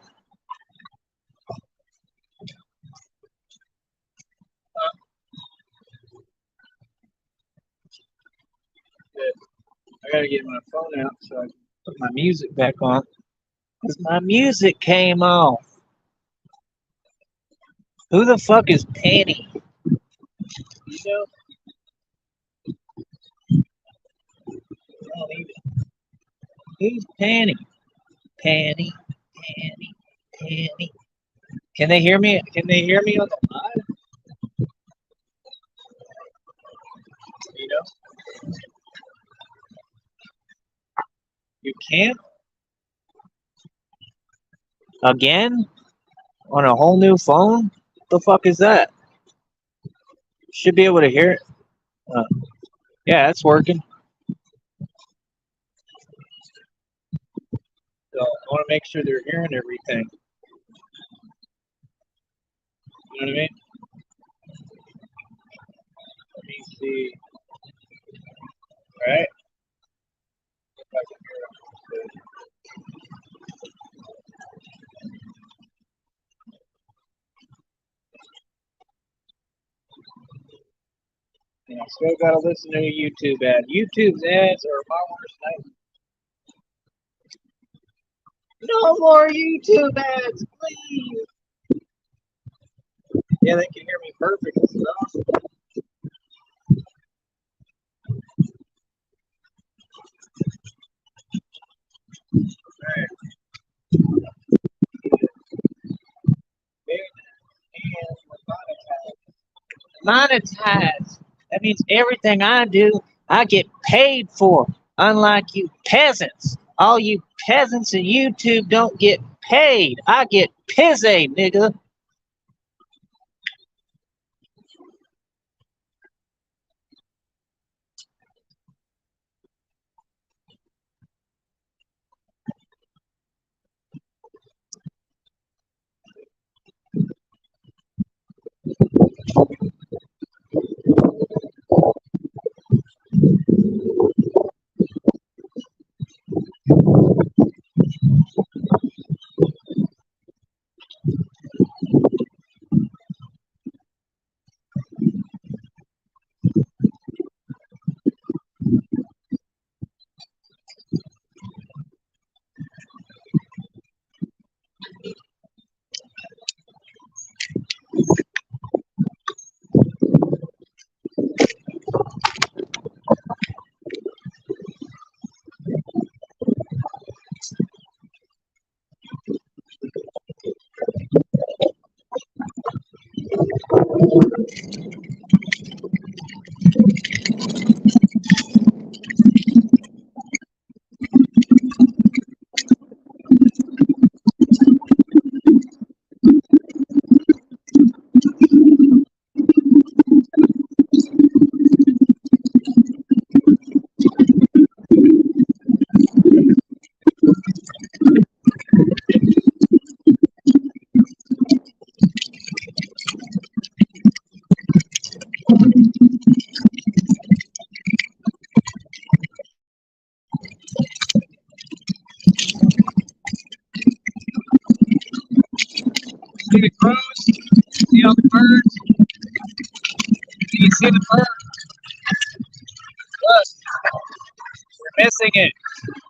I gotta get my phone out so I can put my music back on. Because my music came off. Who the fuck is Penny? You know? I don't even. Who's Penny? Penny, Penny, Penny. Can they hear me? Can they hear me on the live? You know? You can't? Again? On a whole new phone? What the fuck is that? Should be able to hear it. Yeah, it's working. So I want to make sure they're hearing everything. You know what I mean? Let me see. Right? And I still gotta listen to a YouTube ad. YouTube's ads are my worst nightmare. No more YouTube ads, please. Yeah, they can hear me perfect and stuff. Right. Monetize. That means everything I do, I get paid for. Unlike you peasants. All you peasants in YouTube don't get paid. I get pizzy, nigga. See the crows? See all the birds? Do you see the bird? Look, you're missing it.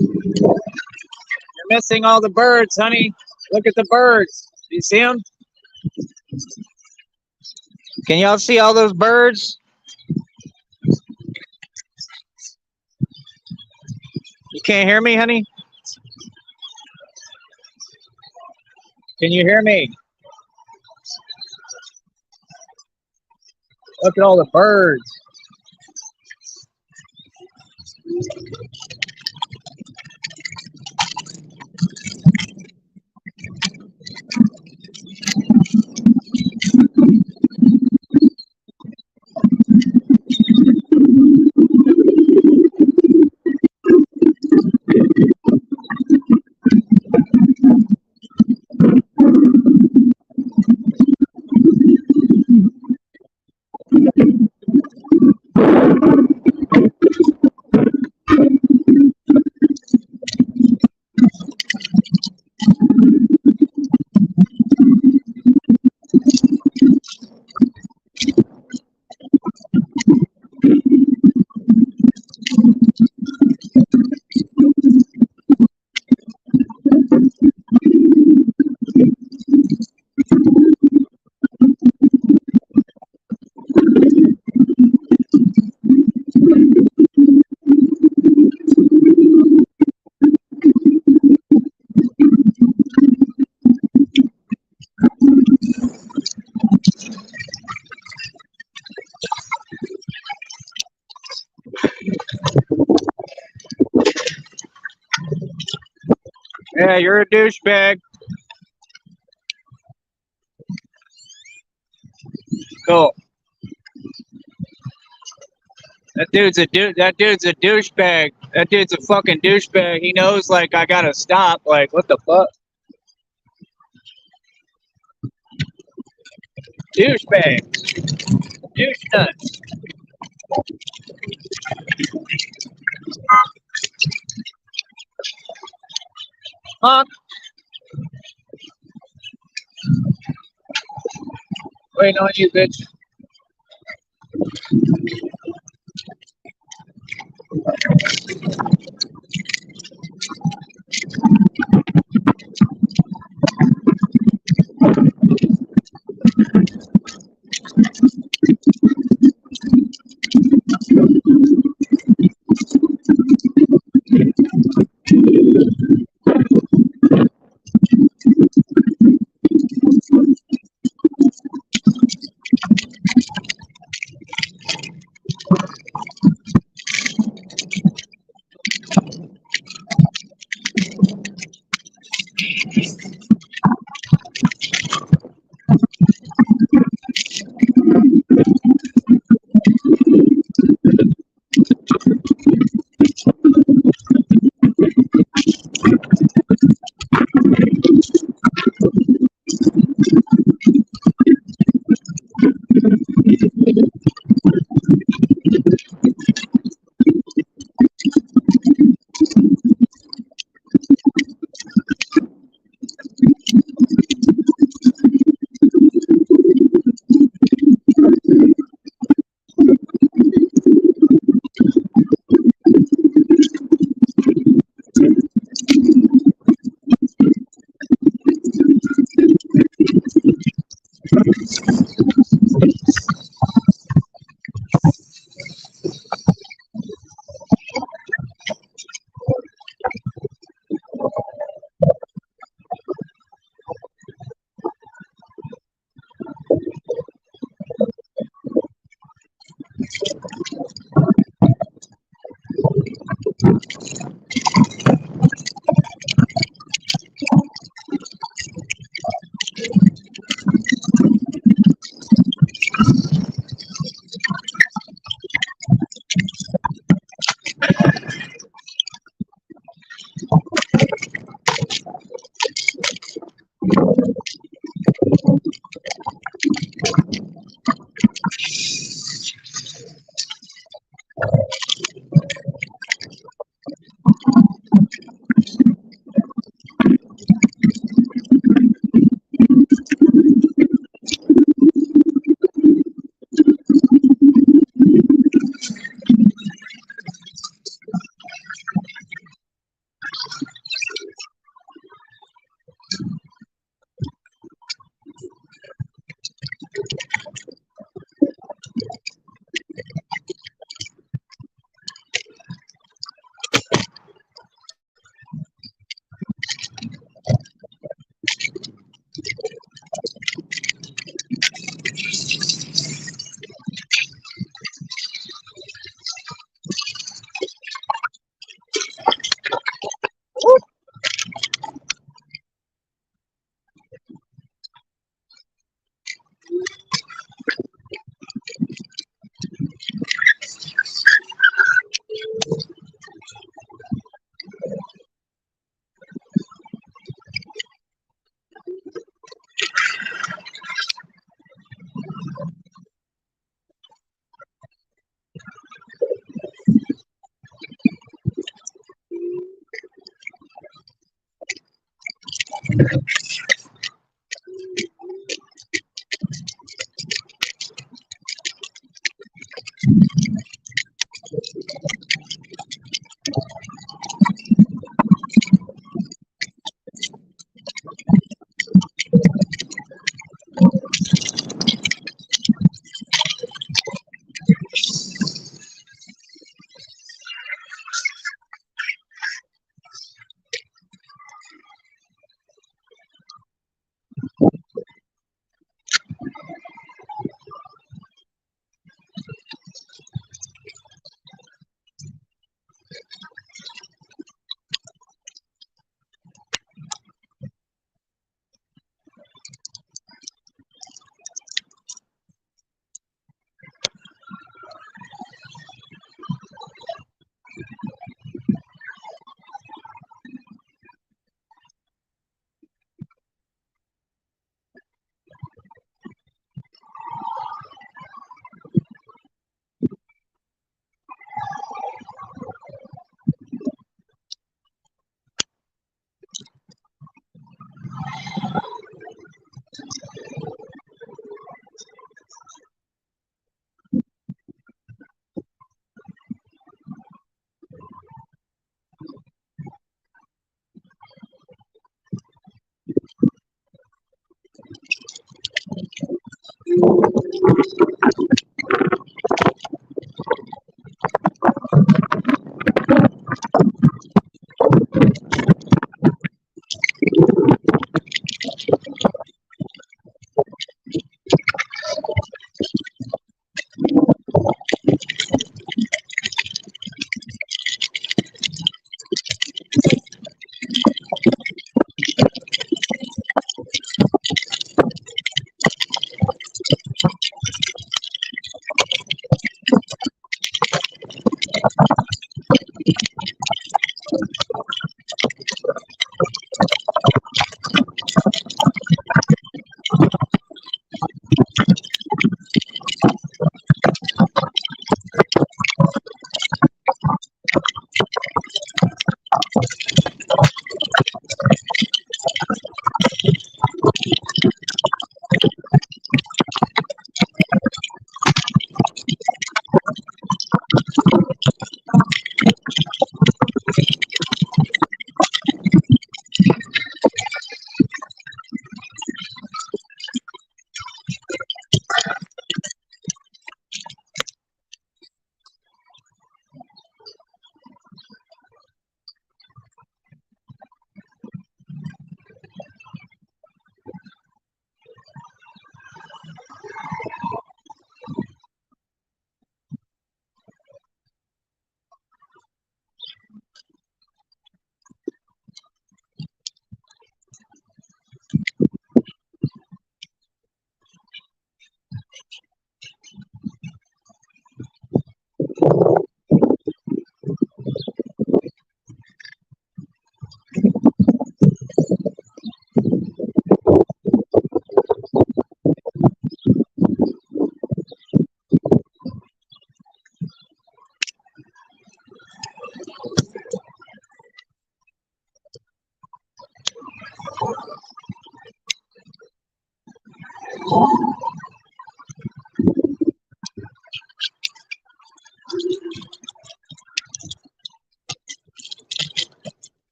You're missing all the birds, honey. Look at the birds. Do you see them? Can y'all see all those birds? You can't hear me, honey? Can you hear me? Look at all the birds. Yeah, you're a douchebag. Cool. That dude's a douchebag. That dude's a fucking douchebag. He knows, like, I gotta stop. Like, what the fuck? Douchebag. Douche nuts. Huh? Waiting on you, bitch.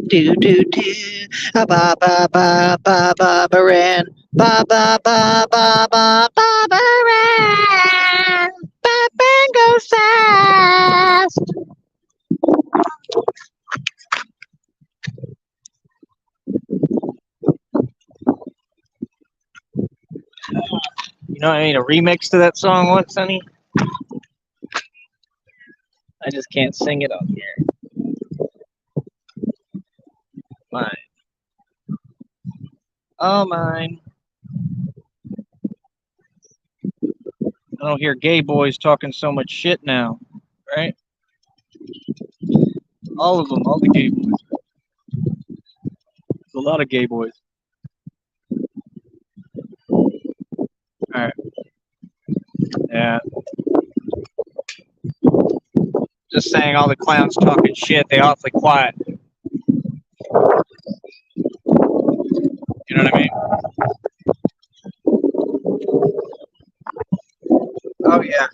Do do do, ba ba ba ba ba baran, ba ba ba ba ba ba baran, Batman goes fast. You know, I made a remix to that song once, Sonny. I just can't sing it on here. Mine. Oh, mine. I don't hear gay boys talking so much shit now, right? All of them, all the gay boys. There's a lot of gay boys. Alright. Yeah. Just saying all the clowns talking shit, they awfully quiet. You know what I mean? Oh, yeah.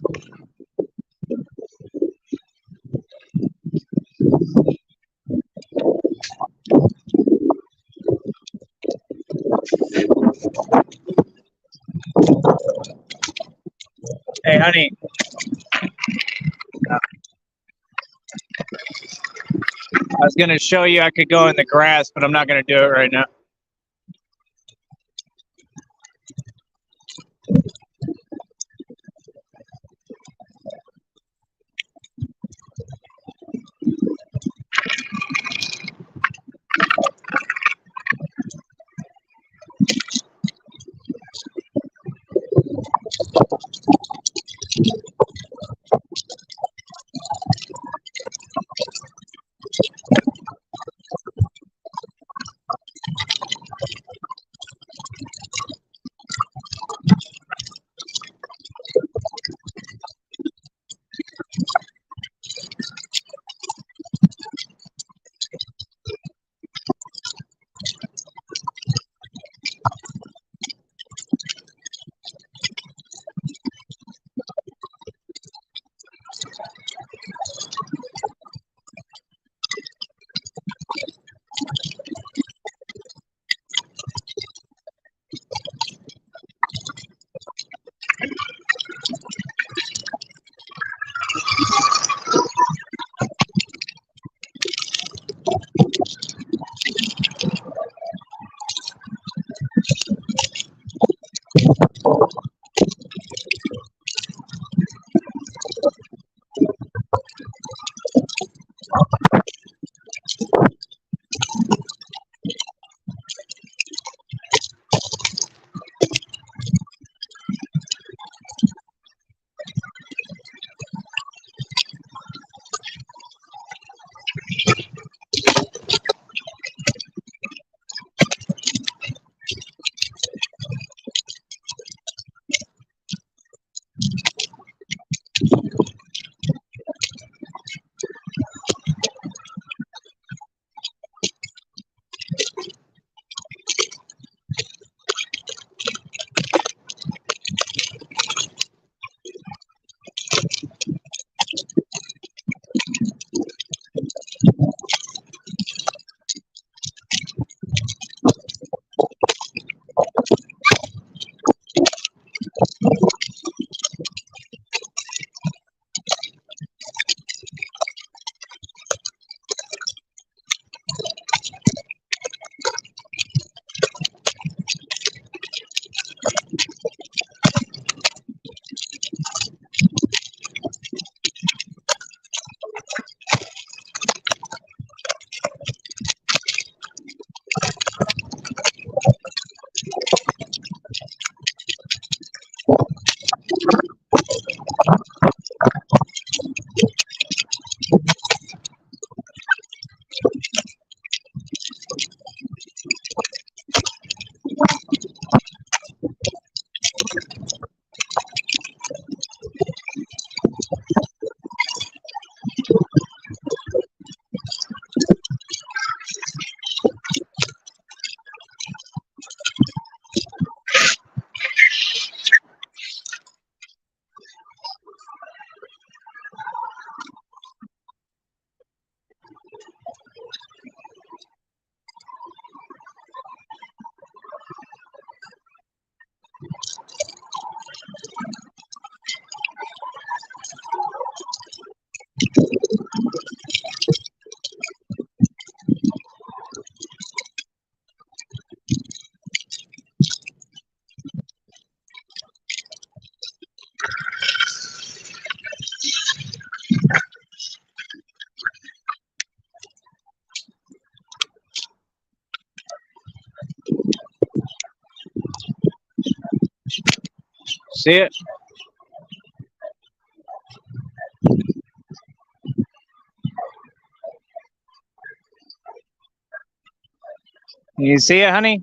Hey, honey. I was going to show you I could go in the grass, but I'm not going to do it right now. see it? You see it, honey?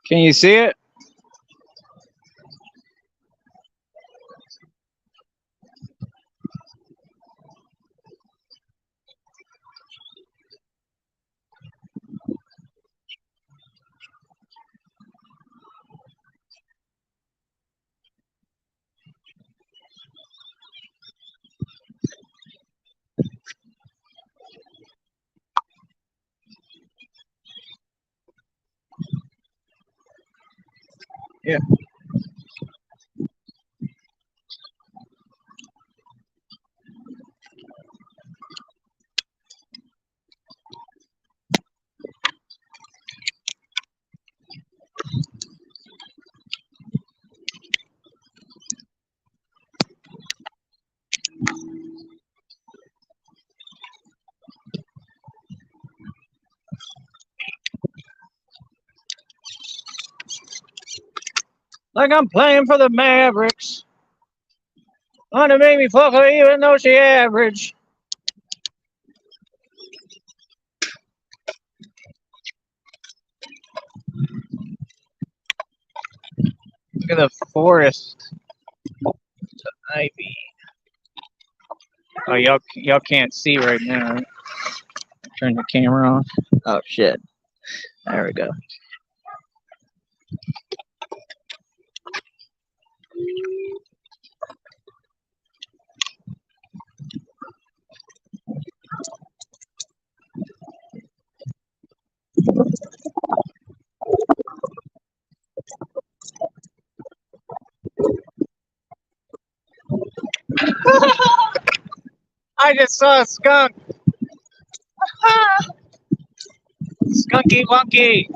Can you see it? Yeah. Like I'm playing for the Mavericks. Wanna make me fuck her even though she average. Look at the forest. Ivy. Oh, y'all can't see right now. Turn the camera off. Oh shit. There we go. I just saw a skunk. Skunky wunky.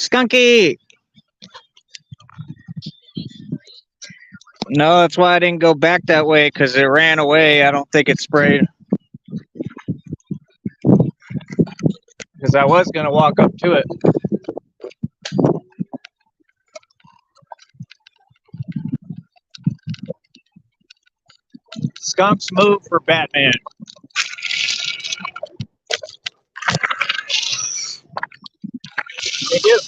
Skunky! No, that's why I didn't go back that way, because it ran away. I don't think it sprayed. Because I was going to walk up to it. Skunks move for Batman. They do.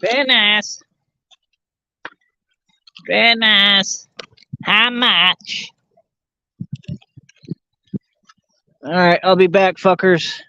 Very nice. Very nice. How much? All right, I'll be back, fuckers.